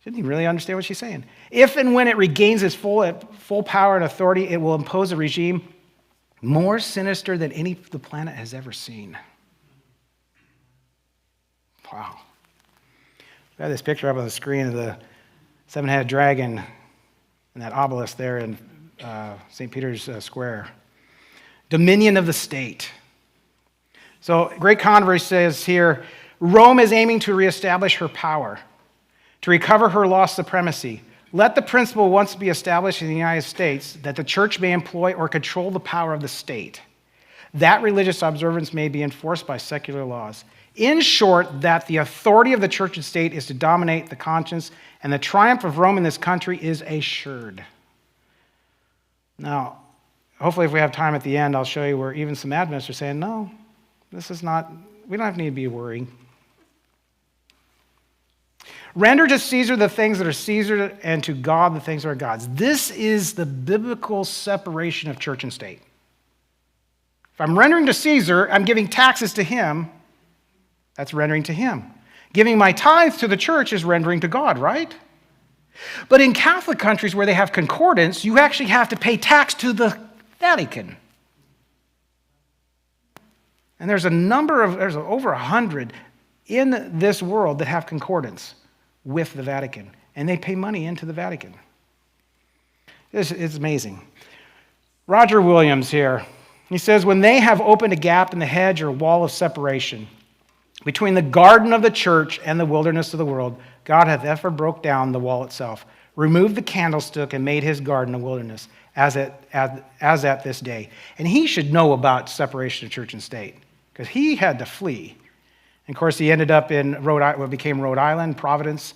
Didn't he really understand what she's saying? If and when it regains its full power and authority, it will impose a regime more sinister than any the planet has ever seen. Wow. I have this picture up on the screen of the seven-headed dragon and that obelisk there in St. Peter's Square. Dominion of the state. So Great Controversy says here, Rome is aiming to reestablish her power, to recover her lost supremacy. Let the principle once be established in the United States that the church may employ or control the power of the state. That religious observance may be enforced by secular laws. In short, that the authority of the church and state is to dominate the conscience, and the triumph of Rome in this country is assured. Now, hopefully if we have time at the end, I'll show you where even some Adventists are saying, no, this is not, we don't need to be worrying. Render to Caesar the things that are Caesar, and to God the things that are God's. This is the biblical separation of church and state. I'm rendering to Caesar, I'm giving taxes to him. That's rendering to him. Giving my tithes to the church is rendering to God, right? But in Catholic countries where they have concordance, you actually have to pay tax to the Vatican. And there's over 100 in this world that have concordance with the Vatican. And they pay money into the Vatican. It's amazing. Roger Williams here, he says, when they have opened a gap in the hedge or wall of separation between the garden of the church and the wilderness of the world, God hath ever broke down the wall itself, removed the candlestick, and made his garden a wilderness, as at this day. And he should know about separation of church and state, because he had to flee. And of course, he ended up in what became Rhode Island, Providence,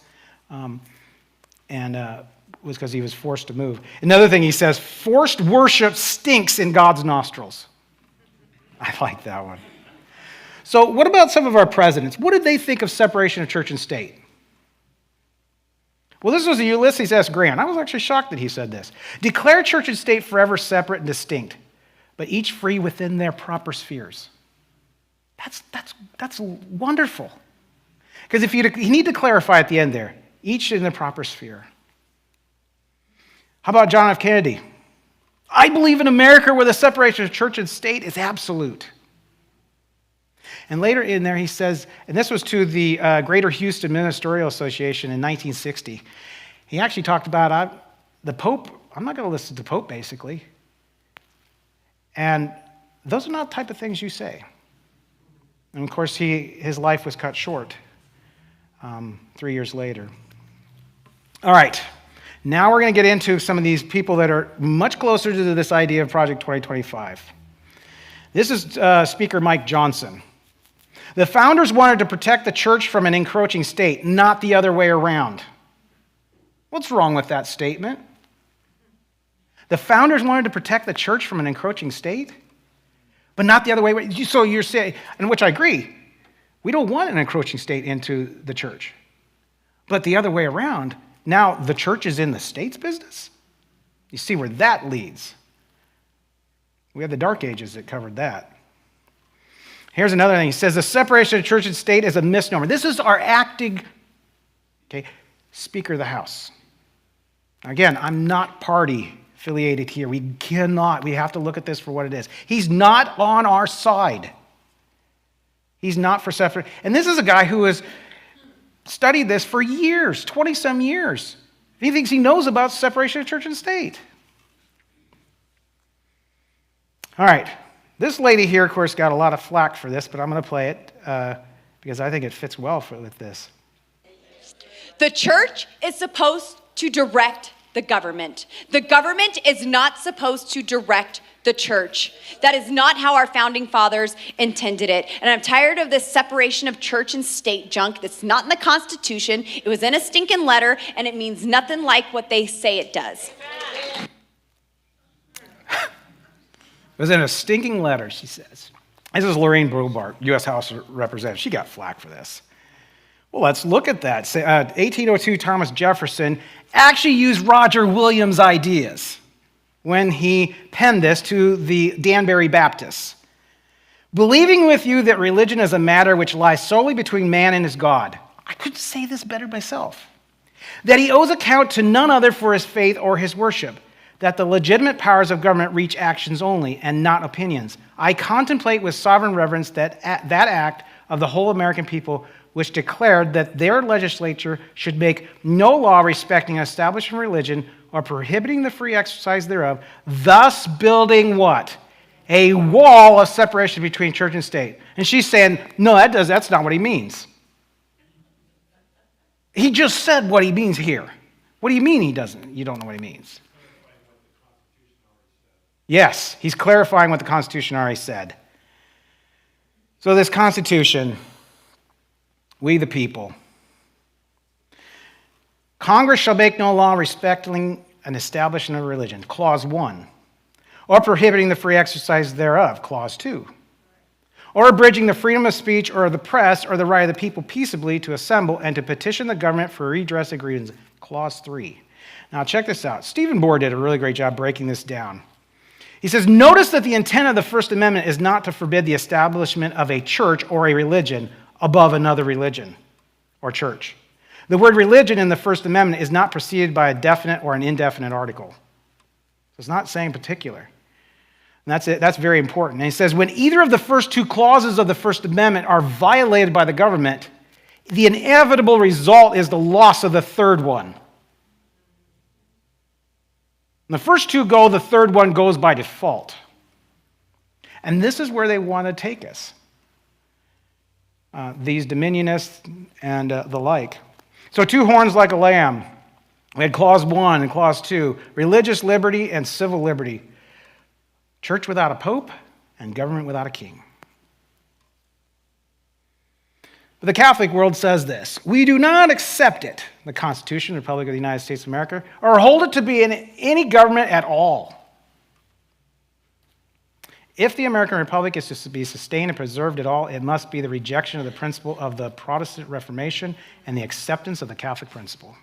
was because he was forced to move. Another thing he says, forced worship stinks in God's nostrils. I like that one. So what about some of our presidents? What did they think of separation of church and state? Well, this was Ulysses S. Grant. I was actually shocked that he said this. Declare church and state forever separate and distinct, but each free within their proper spheres. That's wonderful. Because if you need to clarify at the end there, each in their proper sphere. How about John F. Kennedy? I believe in America where the separation of church and state is absolute. And later in there he says, and this was to the Greater Houston Ministerial Association in 1960, he actually talked about the Pope. I'm not going to listen to the Pope, basically. And those are not the type of things you say. And of course, his life was cut short 3 years later. All right, now we're going to get into some of these people that are much closer to this idea of Project 2025. This is Speaker Mike Johnson. The founders wanted to protect the church from an encroaching state, not the other way around. What's wrong with that statement? The founders wanted to protect the church from an encroaching state, but not the other way around. So you're saying, and which I agree, we don't want an encroaching state into the church. But the other way around, now the church is in the state's business? You see where that leads. We had the Dark Ages that covered that. Here's another thing. He says the separation of church and state is a misnomer. This is our acting Speaker of the House. Again, I'm not party affiliated here. We have to look at this for what it is. He's not on our side. He's not for separate. And this is a guy who has studied this for years, 20-some years. He thinks he knows about separation of church and state. All right. This lady here, of course, got a lot of flack for this, but I'm going to play it because I think it fits well with this. The church is supposed to direct the government. The government is not supposed to direct the church. That is not how our founding fathers intended it. And I'm tired of this separation of church and state junk that's not in the Constitution. It was in a stinking letter, and it means nothing like what they say it does. It was in a stinking letter, she says. This is Lorraine Brobart, U.S. House Representative. She got flack for this. Well, let's look at that. 1802, Thomas Jefferson actually used Roger Williams' ideas when he penned this to the Danbury Baptists. Believing with you that religion is a matter which lies solely between man and his God. I couldn't say this better myself. That he owes account to none other for his faith or his worship. That the legitimate powers of government reach actions only and not opinions. I contemplate with sovereign reverence that act of the whole American people which declared that their legislature should make no law respecting establishing religion or prohibiting the free exercise thereof, thus building what? A wall of separation between church and state. And she's saying, no, that's not what he means. He just said what he means here. What do you mean he doesn't? You don't know what he means. Yes, he's clarifying what the Constitution already said. So this Constitution, we the people. Congress shall make no law respecting an establishment of religion, Clause 1, or prohibiting the free exercise thereof, Clause 2, or abridging the freedom of speech or of the press or the right of the people peaceably to assemble and to petition the government for redress of grievances, Clause 3. Now check this out. Stephen Bohr did a really great job breaking this down. He says, notice that the intent of the First Amendment is not to forbid the establishment of a church or a religion above another religion or church. The word religion in the First Amendment is not preceded by a definite or an indefinite article. It's not saying particular. And that's it. That's very important. And he says, when either of the first two clauses of the First Amendment are violated by the government, the inevitable result is the loss of the third one. When the first two go, the third one goes by default. And this is where they want to take us. These dominionists and the like. So 2 horns like a lamb. We had clause 1 and clause 2, religious liberty and civil liberty. Church without a pope and government without a king. But the Catholic world says this: we do not accept it, the Constitution of the Republic of the United States of America, or hold it to be in any government at all. If the American Republic is to be sustained and preserved at all, it must be the rejection of the principle of the Protestant Reformation and the acceptance of the Catholic principle.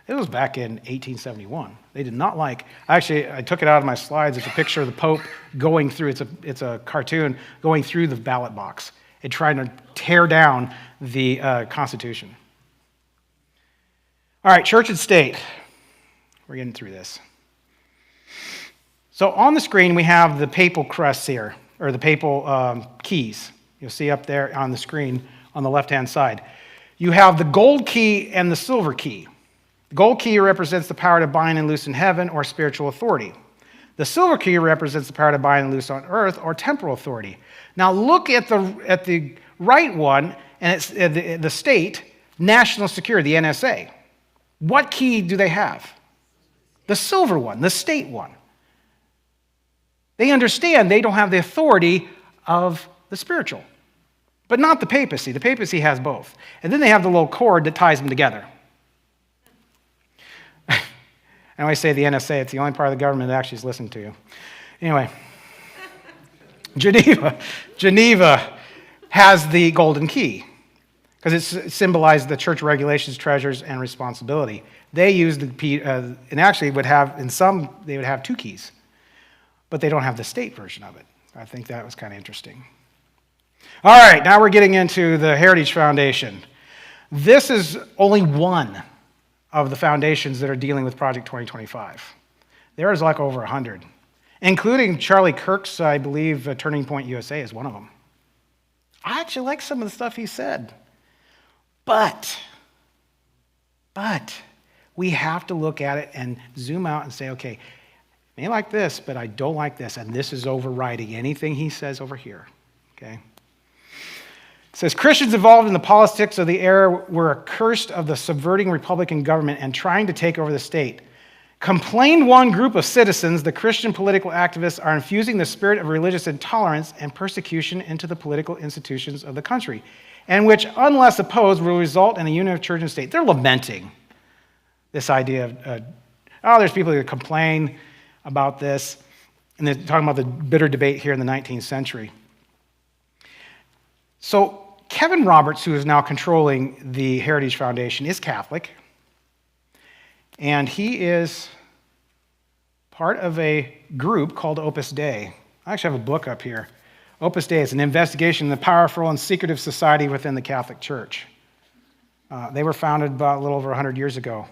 It was back in 1871. They did not like, actually, I took it out of my slides. It's a picture of the Pope going through, it's a cartoon, going through the ballot box and trying to tear down the Constitution. All right, church and state. We're getting through this. So on the screen, we have the papal crests here, or the papal keys. You'll see up there on the screen on the left-hand side. You have the gold key and the silver key. The gold key represents the power to bind and loose in heaven, or spiritual authority. The silver key represents the power to bind and loose on earth, or temporal authority. Now look at the right one, and it's the state, national security, the NSA. What key do they have? The silver one, the state one. They understand they don't have the authority of the spiritual, but not the papacy. The papacy has both. And then they have the little cord that ties them together. I always say the NSA, it's the only part of the government that actually is listening to you. Anyway, Geneva has the golden key because it symbolizes the church regulations, treasures, and responsibility. They use and actually would have, in some, they would have 2 keys, but they don't have the state version of it. I think that was kind of interesting. All right, now we're getting into the Heritage Foundation. This is only one of the foundations that are dealing with Project 2025. There is like over 100, including Charlie Kirk's, I believe, Turning Point USA is one of them. I actually like some of the stuff he said. But we have to look at it and zoom out and say, okay, I may like this, but I don't like this, and this is overriding anything he says over here, okay? It says, Christians involved in the politics of the era were accursed of the subverting Republican government and trying to take over the state. Complained one group of citizens, the Christian political activists are infusing the spirit of religious intolerance and persecution into the political institutions of the country, and which, unless opposed, will result in a union of church and state. They're lamenting this idea of, there's people that complain about this, and they're talking about the bitter debate here in the 19th century. So Kevin Roberts, who is now controlling the Heritage Foundation, is Catholic, and he is part of a group called Opus Dei. I actually have a book up here. Opus Dei is an investigation in the powerful and secretive society within the Catholic Church. They were founded about a little over 100 years ago.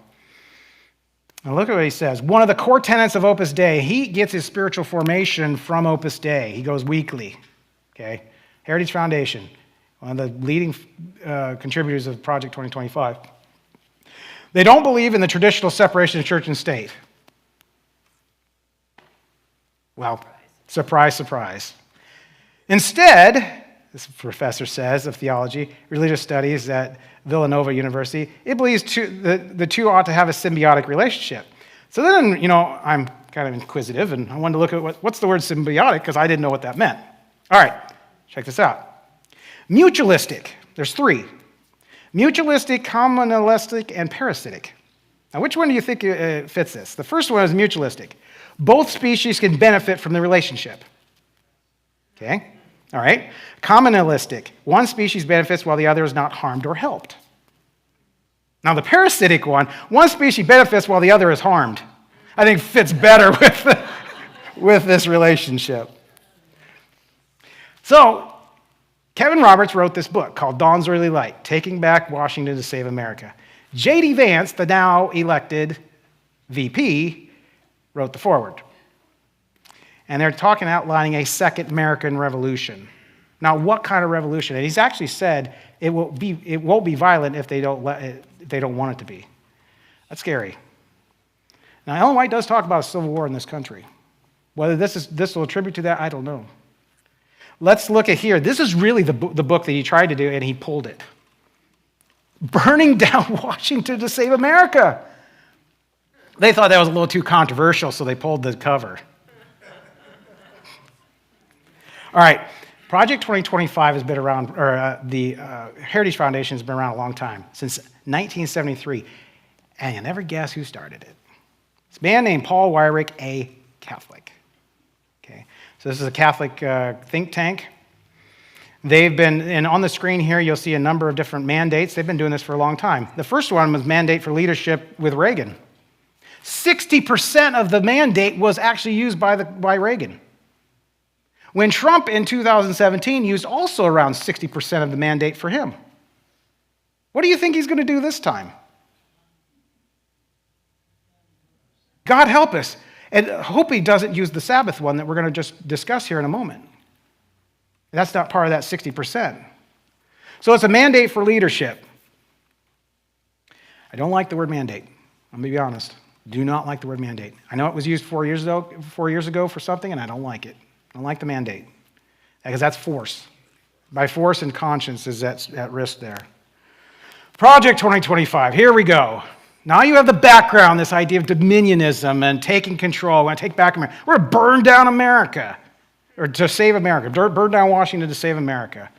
Now look at what he says. One of the core tenets of Opus Dei, he gets his spiritual formation from Opus Dei. He goes weekly, okay? Heritage Foundation, one of the leading contributors of Project 2025. They don't believe in the traditional separation of church and state. Well, surprise, surprise. Instead, this professor says of theology, religious studies at Villanova University, it believes the two ought to have a symbiotic relationship. So then, I'm kind of inquisitive, and I wanted to look at what's the word symbiotic, because I didn't know what that meant. All right, check this out. Mutualistic, there's 3. Mutualistic, communalistic, and parasitic. Now, which one do you think fits this? The first one is mutualistic. Both species can benefit from the relationship. Okay? All right. Communalistic. One species benefits while the other is not harmed or helped. Now, the parasitic one species benefits while the other is harmed. I think fits better with with this relationship. So, Kevin Roberts wrote this book called Dawn's Early Light, Taking Back Washington to Save America. J.D. Vance, the now elected VP, wrote the foreword. And they're outlining a second American Revolution. Now, what kind of revolution? And he's actually said it won't be violent if they don't want it to be. That's scary. Now, Ellen White does talk about a civil war in this country. Whether this will attribute to that, I don't know. Let's look at here. This is really the book that he tried to do, and he pulled it. Burning down Washington to Save America. They thought that was a little too controversial, so they pulled the cover. All right, Project 2025 has been around, or the Heritage Foundation has been around a long time, since 1973. And you never guess who started it. It's a man named Paul Weyrich, a Catholic. Okay, so this is a Catholic think tank. They've been, and on the screen here, you'll see a number of different mandates. They've been doing this for a long time. The first one was mandate for leadership with Reagan. 60% of the mandate was actually used by Reagan. When Trump in 2017 used also around 60% of the mandate for him. What do you think he's going to do this time? God help us. And hope he doesn't use the Sabbath one that we're going to just discuss here in a moment. That's not part of that 60%. So it's a mandate for leadership. I don't like the word mandate. I'm going to be honest. Do not like the word mandate. I know it was used 4 years ago for something, and I don't like it. I don't like the mandate. Because that's force. By force and conscience is at risk there. Project 2025, here we go. Now you have the background, this idea of dominionism and taking control. We want to take back America. We're going to burn down America, or to save America. Burn down Washington to save America.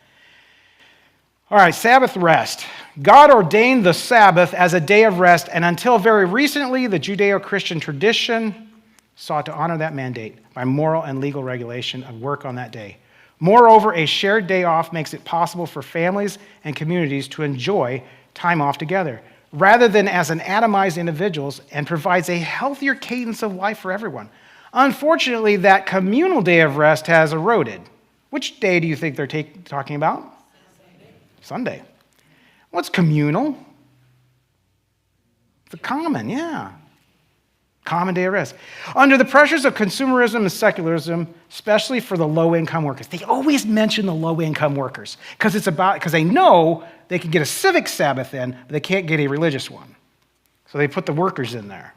All right, Sabbath rest. God ordained the Sabbath as a day of rest, and until very recently, the Judeo-Christian tradition sought to honor that mandate by moral and legal regulation of work on that day. Moreover, a shared day off makes it possible for families and communities to enjoy time off together, rather than as an atomized individuals, and provides a healthier cadence of life for everyone. Unfortunately, that communal day of rest has eroded. Which day do you think they're talking about? Sunday. What's communal? The common, yeah. Common day of rest. Under the pressures of consumerism and secularism, especially for the low-income workers, they always mention the low-income workers because they know they can get a civic Sabbath in, but they can't get a religious one. So they put the workers in there.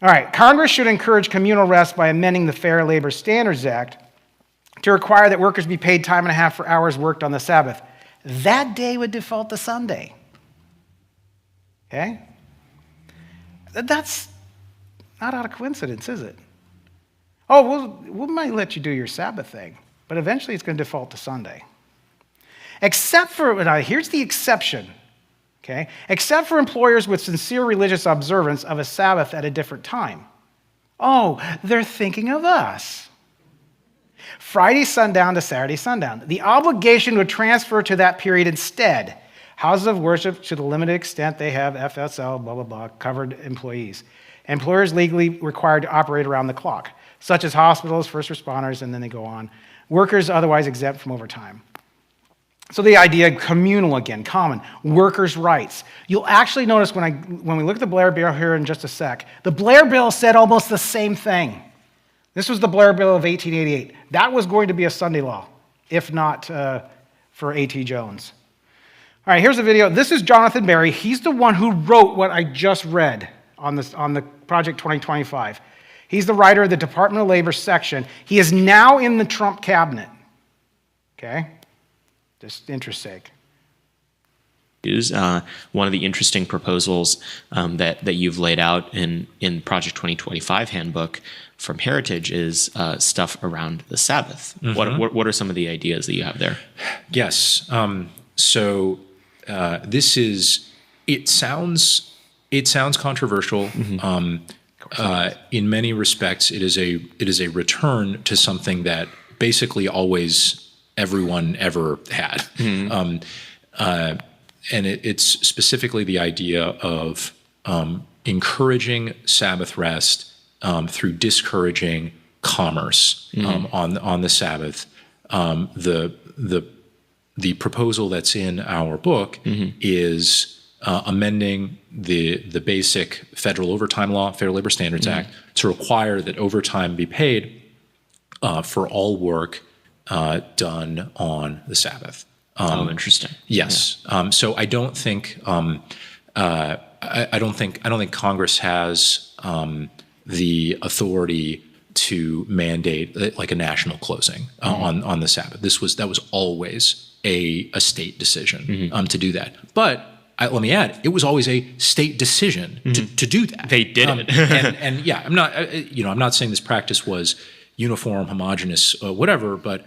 All right, Congress should encourage communal rest by amending the Fair Labor Standards Act to require that workers be paid time and a half for hours worked on the Sabbath. That day would default to Sunday. Okay? That's not out of coincidence, is it? Oh, well, we might let you do your Sabbath thing, but eventually it's going to default to Sunday. Except for, now here's the exception, okay? Except for employers with sincere religious observance of a Sabbath at a different time. Oh, they're thinking of us. Friday sundown to Saturday sundown. The obligation would transfer to that period instead. Houses of worship, to the limited extent they have FSL, blah, blah, blah, covered employees. Employers legally required to operate around the clock, such as hospitals, first responders, and then they go on. Workers otherwise exempt from overtime. So the idea of communal again, common, workers' rights. You'll actually notice when we look at the Blair Bill here in just a sec, the Blair Bill said almost the same thing. This was the Blair Bill of 1888. That was going to be a Sunday law, if not for A.T. Jones. All right, here's a video. This is Jonathan Berry. He's the one who wrote what I just read on the Project 2025. He's the writer of the Department of Labor section. He is now in the Trump cabinet. Okay? Just interest sake. One of the interesting proposals that you've laid out in Project 2025 handbook from Heritage is stuff around the Sabbath. Mm-hmm. What are some of the ideas that you have there? Yes. This is. It sounds controversial. Mm-hmm. In many respects, it is a return to something that basically always everyone ever had. Mm-hmm. And it's specifically the idea of encouraging Sabbath rest through discouraging commerce on the Sabbath. The proposal that's in our book is amending the basic federal overtime law, Fair Labor Standards Act, to require that overtime be paid for all work done on the Sabbath. Interesting. Yes. So I don't think I don't think Congress has the authority to mandate like a national closing on the Sabbath. That was always a state decision to do that. But let me add, it was always a state decision to do that. They did it. and yeah, I'm not saying this practice was uniform, homogenous, whatever, but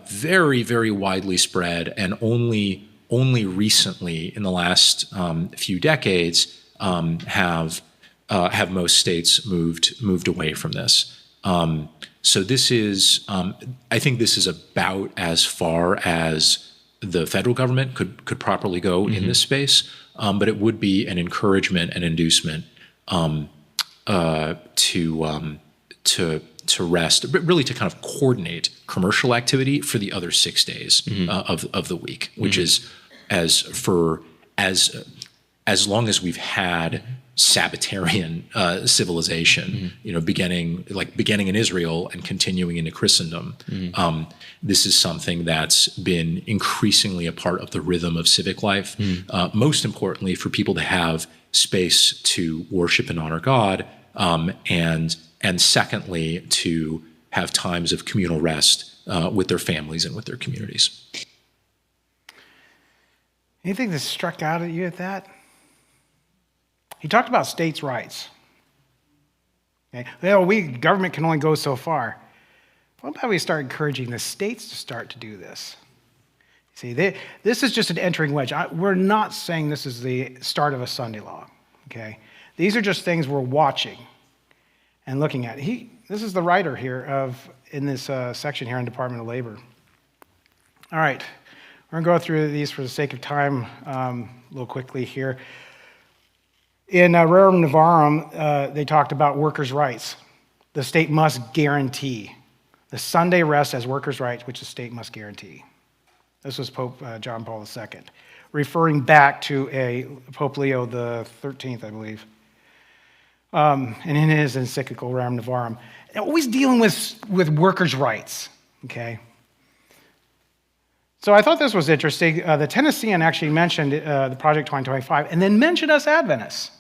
very, very widely spread, and only recently, in the last few decades, have most states moved away from this. So this is, I think this is about as far as the federal government could properly go in this space, but it would be an encouragement and inducement to rest, but really to kind of coordinate commercial activity for the other 6 days of the week, which is as long as we've had Sabbatarian civilization, beginning in Israel and continuing into Christendom. This is something that's been increasingly a part of the rhythm of civic life. Most importantly, for people to have space to worship and honor God, and secondly, to have times of communal rest with their families and with their communities. Anything that struck out at you at that? He talked about states' rights. Okay? Well, government can only go so far. What about we start encouraging the states to start to do this? See, this is just an entering wedge. We're not saying this is the start of a Sunday law. Okay? These are just things we're watching and looking at. This is the writer here in this section here on Department of Labor. All right, we're going to go through these for the sake of time a little quickly here. In Rerum Novarum, they talked about workers' rights. The state must guarantee the Sunday rest as workers' rights, which the state must guarantee. This was Pope John Paul II, referring back to Pope Leo XIII, I believe. And in his encyclical Rerum Novarum, always dealing with workers' rights, okay? So I thought this was interesting. The Tennessean actually mentioned the Project 2025 and then mentioned us Adventists.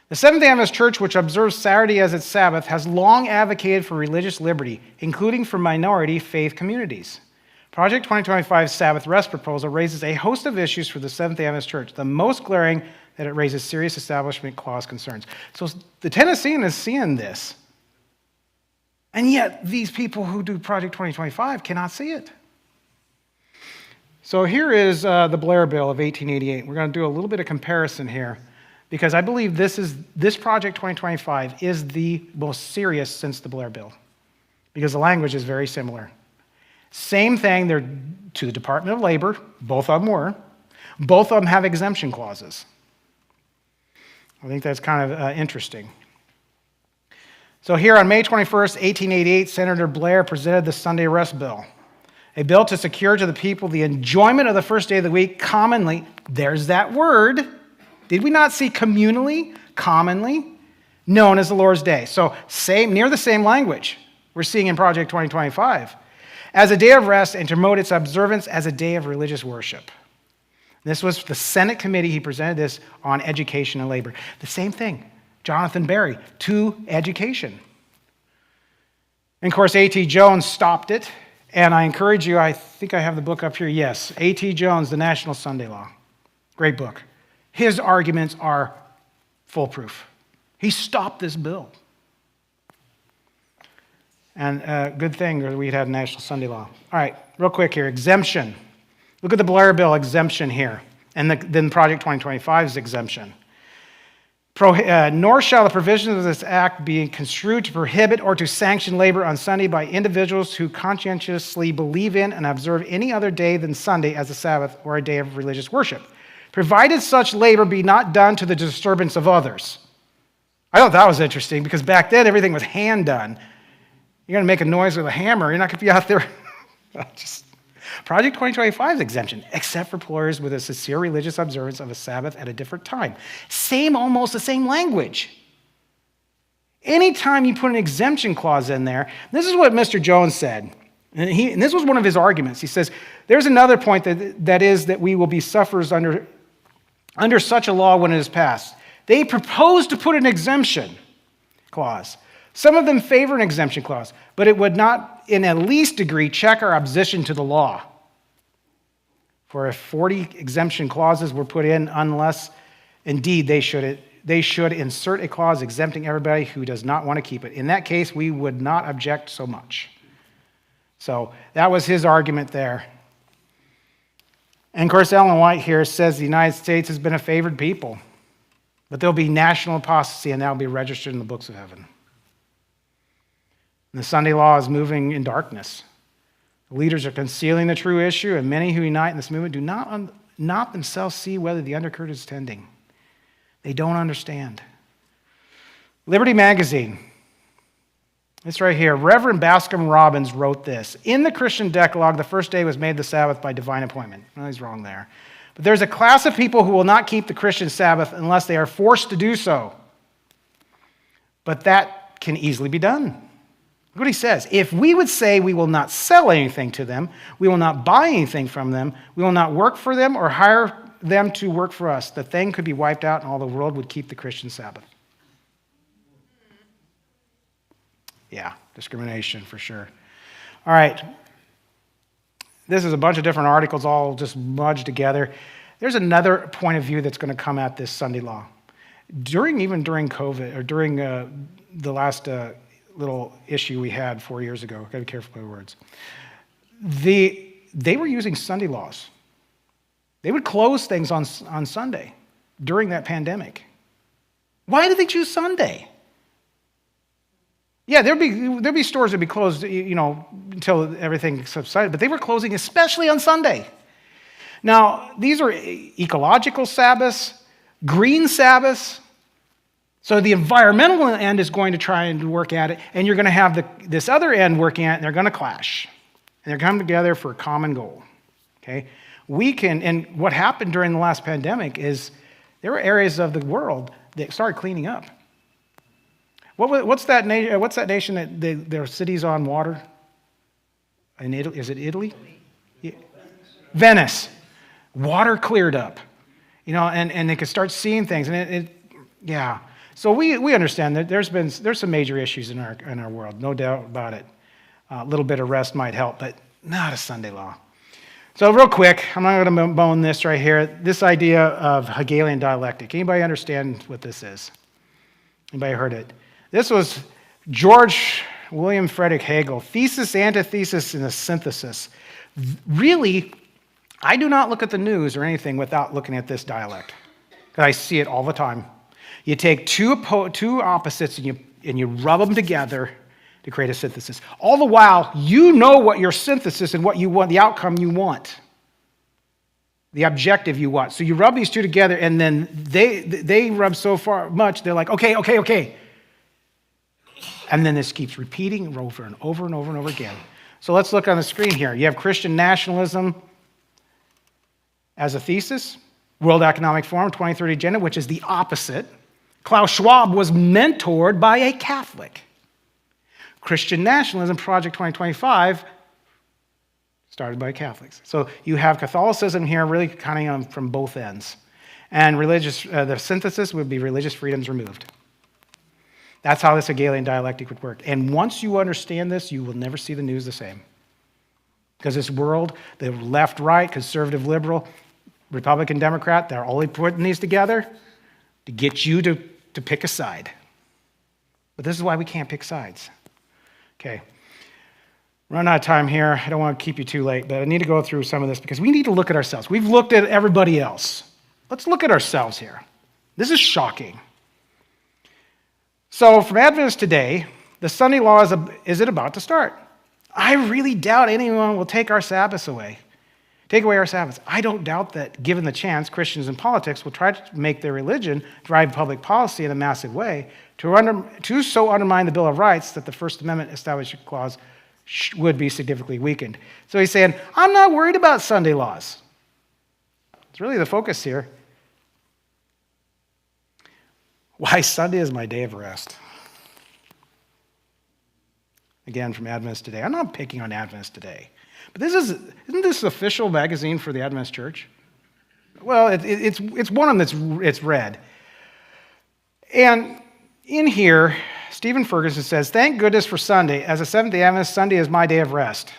The Seventh-day Adventist Church, which observes Saturday as its Sabbath, has long advocated for religious liberty, including for minority faith communities. Project 2025's Sabbath rest proposal raises a host of issues for the Seventh-day Adventist Church, the most glaring that it raises serious Establishment Clause concerns. So the Tennessean is seeing this. And yet, these people who do Project 2025 cannot see it. So here is the Blair Bill of 1888. We're going to do a little bit of comparison here, because I believe this Project 2025 is the most serious since the Blair Bill, because the language is very similar. Same thing, they're to the Department of Labor, both of them were. Both of them have exemption clauses. I think that's kind of interesting. So here on May 21st, 1888, Senator Blair presented the Sunday Rest Bill, a bill to secure to the people the enjoyment of the first day of the week commonly, there's that word, did we not see communally, commonly, known as the Lord's Day? So near the same language we're seeing in Project 2025, as a day of rest and to promote its observance as a day of religious worship. This was the Senate committee, he presented this on education and labor. The same thing, Jonathan Berry, to education. And of course, A.T. Jones stopped it, and I encourage you, I think I have the book up here, yes, A.T. Jones, The National Sunday Law. Great book. His arguments are foolproof. He stopped this bill. And good thing we had a National Sunday Law. All right, real quick here, exemption. Look at the Blair Bill exemption here, and then Project 2025's exemption. Nor shall the provisions of this act be construed to prohibit or to sanction labor on Sunday by individuals who conscientiously believe in and observe any other day than Sunday as a Sabbath or a day of religious worship, provided such labor be not done to the disturbance of others. I thought that was interesting because back then everything was hand done. You're going to make a noise with a hammer. You're not going to be out there. Project 2025's exemption, except for employers with a sincere religious observance of a Sabbath at a different time. Almost the same language. Anytime you put an exemption clause in there, this is what Mr. Jones said, and this was one of his arguments. He says, there's another point that is that we will be sufferers under such a law when it is passed. They propose to put an exemption clause. Some of them favor an exemption clause, but it would not in at least degree check our opposition to the law. For if 40 exemption clauses were put in, unless indeed they should insert a clause exempting everybody who does not want to keep it. In that case, we would not object so much. So that was his argument there. And of course, Ellen White here says the United States has been a favored people, but there'll be national apostasy and that'll be registered in the books of heaven. And the Sunday law is moving in darkness. The leaders are concealing the true issue, and many who unite in this movement do not themselves see whether the undercurrent is tending. They don't understand. Liberty Magazine. It's right here. Reverend Bascom Robbins wrote this. In the Christian Decalogue, the first day was made the Sabbath by divine appointment. Well, he's wrong there. But there's a class of people who will not keep the Christian Sabbath unless they are forced to do so. But that can easily be done. Look what he says. If we would say we will not sell anything to them, we will not buy anything from them, we will not work for them or hire them to work for us, the thing could be wiped out and all the world would keep the Christian Sabbath. Yeah, discrimination for sure. All right. This is a bunch of different articles all just smudged together. There's another point of view that's going to come at this Sunday law. During COVID, or during the last little issue we had 4 years ago, I've got to be careful with my words, they were using Sunday laws. They would close things on Sunday during that pandemic. Why did they choose Sunday? Yeah, there'd be stores that'd be closed, until everything subsided, but they were closing especially on Sunday. Now, these are ecological Sabbaths, green Sabbaths. So the environmental end is going to try and work at it, and you're going to have this other end working at it, and they're going to clash. And they're coming together for a common goal. Okay? And what happened during the last pandemic is there were areas of the world that started cleaning up. What's that nation that their cities on water? In Italy, is it Italy? Yeah. Venice. Water cleared up. And they could start seeing things, and yeah. So we understand that there's some major issues in our world, no doubt about it. A little bit of rest might help, but not a Sunday law. So real quick, I'm not going to bone this right here. This idea of Hegelian dialectic. Anybody understand what this is? Anybody heard it? This was George William Friedrich Hegel. Thesis, antithesis, and a synthesis. Really, I do not look at the news or anything without looking at this dialect. I see it all the time. You take two opposites and you rub them together to create a synthesis. All the while, you know what your synthesis and what you want, the outcome you want, the objective you want. So you rub these two together, and then they rub so far much, they're like, okay. And then this keeps repeating over and over and over and over again. So let's look on the screen here. You have Christian nationalism as a thesis, World Economic Forum 2030 Agenda, which is the opposite. Klaus Schwab was mentored by a Catholic. Christian nationalism, Project 2025, started by Catholics. So you have Catholicism here really kind of from both ends. And the synthesis would be religious freedoms removed. That's how this Hegelian dialectic would work. And once you understand this, you will never see the news the same. Because this world, the left, right, conservative, liberal, Republican, Democrat, they're only putting these together to get you to pick a side. But this is why we can't pick sides. Okay. Run out of time here. I don't want to keep you too late, but I need to go through some of this because we need to look at ourselves. We've looked at everybody else. Let's look at ourselves here. This is shocking. So from Adventist today, the Sunday law is it about to start? I really doubt anyone will take our Sabbaths away. Take away our Sabbaths. I don't doubt that, given the chance, Christians in politics will try to make their religion drive public policy in a massive way to so undermine the Bill of Rights that the First Amendment Establishment Clause would be significantly weakened. So he's saying, I'm not worried about Sunday laws. It's really the focus here. Why Sunday is my day of rest. Again, from Adventist Today. I'm not picking on Adventist Today. But isn't this the official magazine for the Adventist Church? Well, it's one of them it's read. And in here, Stephen Ferguson says, thank goodness for Sunday. As a Seventh-day Adventist, Sunday is my day of rest.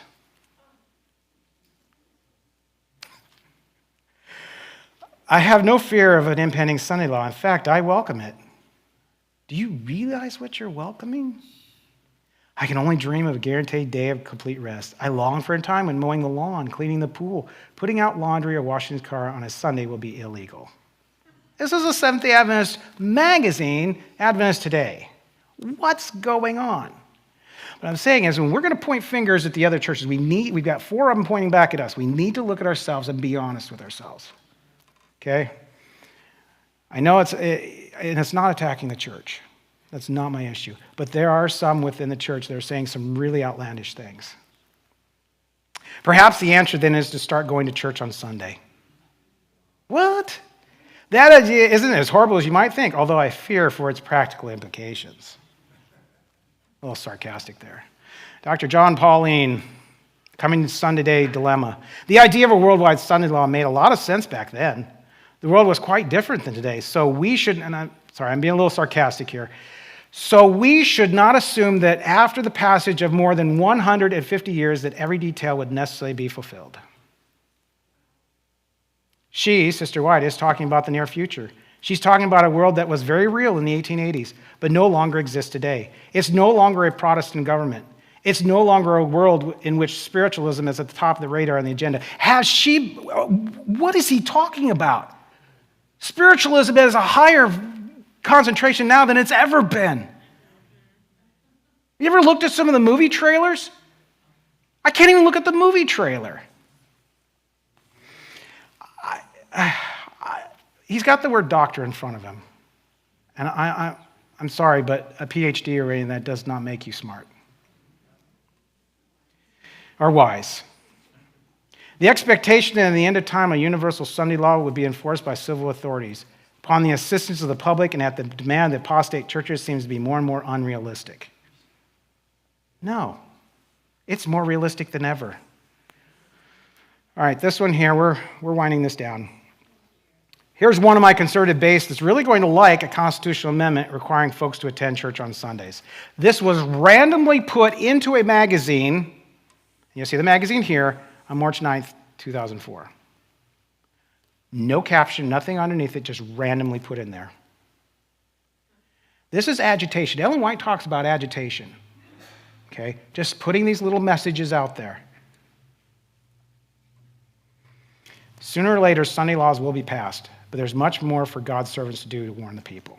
I have no fear of an impending Sunday law. In fact, I welcome it. Do you realize what you're welcoming? I can only dream of a guaranteed day of complete rest. I long for a time when mowing the lawn, cleaning the pool, putting out laundry, or washing his car on a Sunday will be illegal. This is a Seventh-day Adventist magazine, Adventist Today. What's going on? What I'm saying is when we're going to point fingers at the other churches, we've got four of them pointing back at us. We need to look at ourselves and be honest with ourselves. Okay? I know it's not attacking the church. That's not my issue. But there are some within the church that are saying some really outlandish things. Perhaps the answer then is to start going to church on Sunday. What? That idea isn't as horrible as you might think, although I fear for its practical implications. A little sarcastic there. Dr. John Pauline, Coming Sunday Day Dilemma. The idea of a worldwide Sunday law made a lot of sense back then. The world was quite different than today. So we should, and I'm being a little sarcastic here. So we should not assume that after the passage of more than 150 years that every detail would necessarily be fulfilled. She, Sister White, is talking about the near future. She's talking about a world that was very real in the 1880s, but no longer exists today. It's no longer a Protestant government. It's no longer a world in which spiritualism is at the top of the radar on the agenda. What is he talking about? Spiritualism has a higher concentration now than it's ever been. You ever looked at some of the movie trailers? I can't even look at the movie trailer. He's got the word doctor in front of him. And I'm sorry, but a PhD or anything that does not make you smart or wise. The expectation that in the end of time a universal Sunday law would be enforced by civil authorities upon the assistance of the public and at the demand of the apostate churches seems to be more and more unrealistic. No, it's more realistic than ever. All right, this one here, we're winding this down. Here's one of my conservative base that's really going to like a constitutional amendment requiring folks to attend church on Sundays. This was randomly put into a magazine. You'll see the magazine here on March 9th, 2004. No caption, nothing underneath it, just randomly put in there. This is agitation. Ellen White talks about agitation. Okay? Just putting these little messages out there. Sooner or later, Sunday laws will be passed, but there's much more for God's servants to do to warn the people.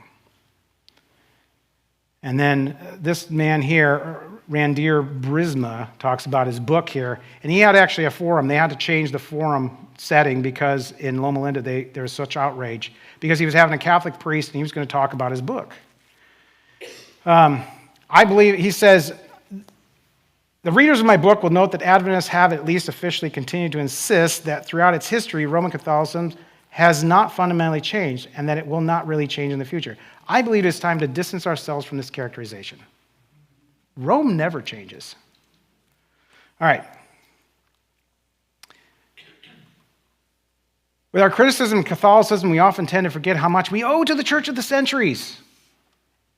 And then this man here, Randir Brisma, talks about his book here, and he had actually a forum. They had to change the forum setting because in Loma Linda there was such outrage because he was having a Catholic priest and he was going to talk about his book. I believe, he says, the readers of my book will note that Adventists have at least officially continued to insist that throughout its history, Roman Catholicism has not fundamentally changed and that it will not really change in the future. I believe it's time to distance ourselves from this characterization. Rome never changes. All right. With our criticism of Catholicism, we often tend to forget how much we owe to the Church of the Centuries.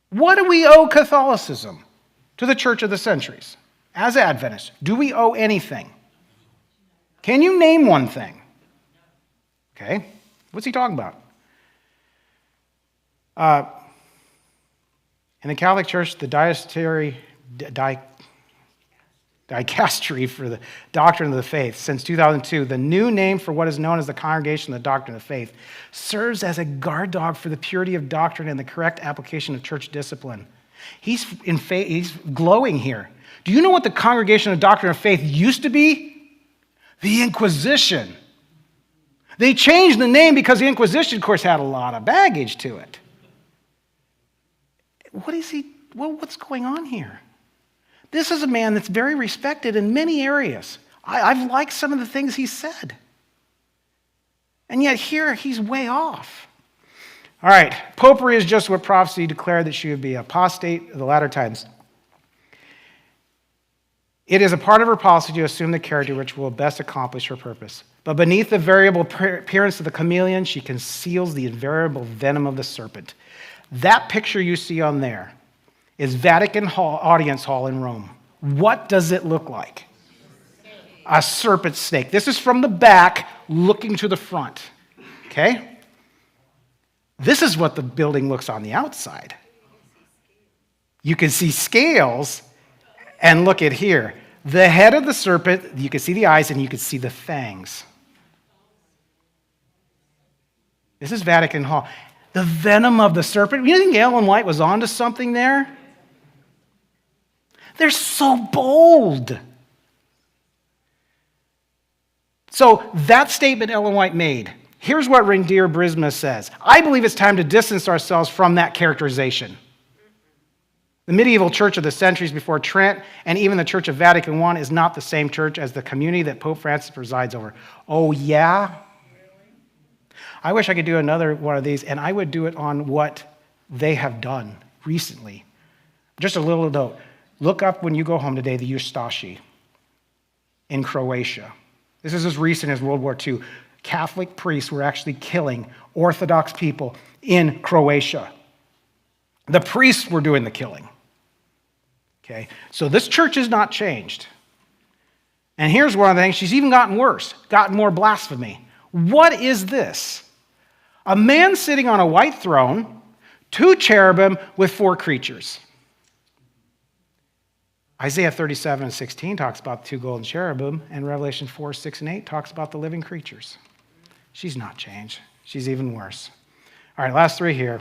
What do we owe Catholicism to the Church of the Centuries? As Adventists, do we owe anything? Can you name one thing? Okay. What's he talking about? In the Catholic Church, the dicastery for the doctrine of the faith, since 2002, the new name for what is known as the Congregation of the Doctrine of Faith, serves as a guard dog for the purity of doctrine and the correct application of church discipline. He's glowing here. Do you know what the Congregation of Doctrine of Faith used to be? The Inquisition. They changed the name because the Inquisition, of course, had a lot of baggage to it. What's going on here? This is a man that's very respected in many areas. I've liked some of the things he said. And yet here he's way off. All right, popery is just what prophecy declared that she would be apostate of the latter times. It is a part of her policy to assume the character which will best accomplish her purpose. But beneath the variable appearance of the chameleon, she conceals the invariable venom of the serpent. That picture you see on there is Vatican Hall, Audience Hall in Rome. What does it look like? A serpent snake. This is from the back looking to the front. Okay? This is what the building looks on the outside. You can see scales, and look at here. The head of the serpent, you can see the eyes, and you can see the fangs. This is Vatican Hall. The venom of the serpent. You think Ellen White was onto something there? They're so bold. So that statement Ellen White made, here's what Reindeer Brisma says. I believe it's time to distance ourselves from that characterization. The medieval church of the centuries before Trent and even the Church of Vatican I is not the same church as the community that Pope Francis presides over. Oh, yeah? I wish I could do another one of these, and I would do it on what they have done recently. Just a little note. Look up when you go home today the Ustashi in Croatia. This is as recent as World War II. Catholic priests were actually killing Orthodox people in Croatia. The priests were doing the killing. Okay, so this church has not changed. And here's one of the things, she's even gotten worse, gotten more blasphemy. What is this? A man sitting on a white throne, 2 cherubim with 4 creatures. Isaiah 37:16 talks about the 2 golden cherubim, and Revelation 4:6-8 talks about the living creatures. She's not changed. She's even worse. All right, last 3 here.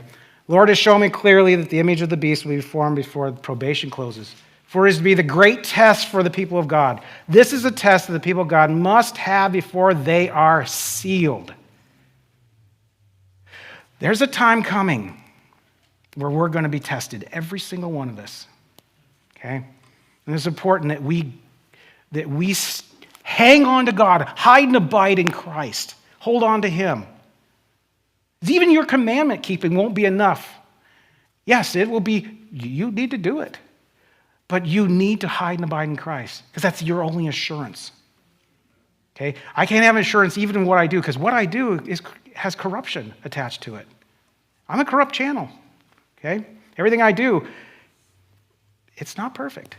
Lord has shown me clearly that the image of the beast will be formed before the probation closes. For it is to be the great test for the people of God. This is a test that the people of God must have before they are sealed. There's a time coming where we're going to be tested, every single one of us. Okay? And it's important that we hang on to God, hide and abide in Christ. Hold on to Him. Even your commandment keeping won't be enough. Yes, it will be, you need to do it. But you need to hide and abide in Christ because that's your only assurance. Okay? I can't have assurance even in what I do because what I do has corruption attached to it. I'm a corrupt channel. Okay? Everything I do, it's not perfect.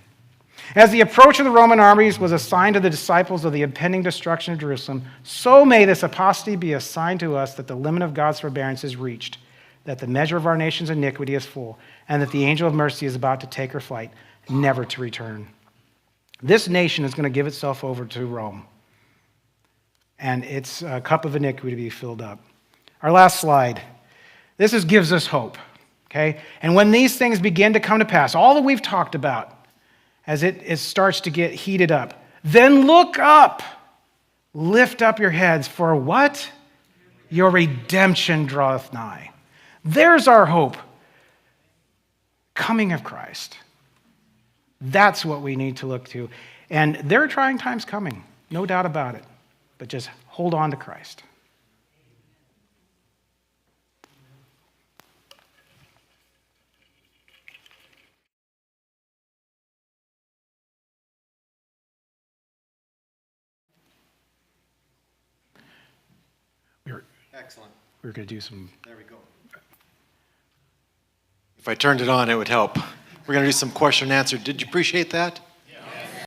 As the approach of the Roman armies was a sign to the disciples of the impending destruction of Jerusalem, so may this apostasy be a sign to us that the limit of God's forbearance is reached, that the measure of our nation's iniquity is full, and that the angel of mercy is about to take her flight, never to return. This nation is going to give itself over to Rome, and its cup of iniquity to be filled up. Our last slide. This gives us hope, okay? And when these things begin to come to pass, all that we've talked about, as it starts to get heated up, then look up. Lift up your heads, for what? Your redemption draweth nigh. There's our hope. Coming of Christ. That's what we need to look to. And there are trying times coming, no doubt about it. But just hold on to Christ. Excellent. We're going to do some. There we go. If I turned it on, it would help. We're going to do some question and answer. Did you appreciate that?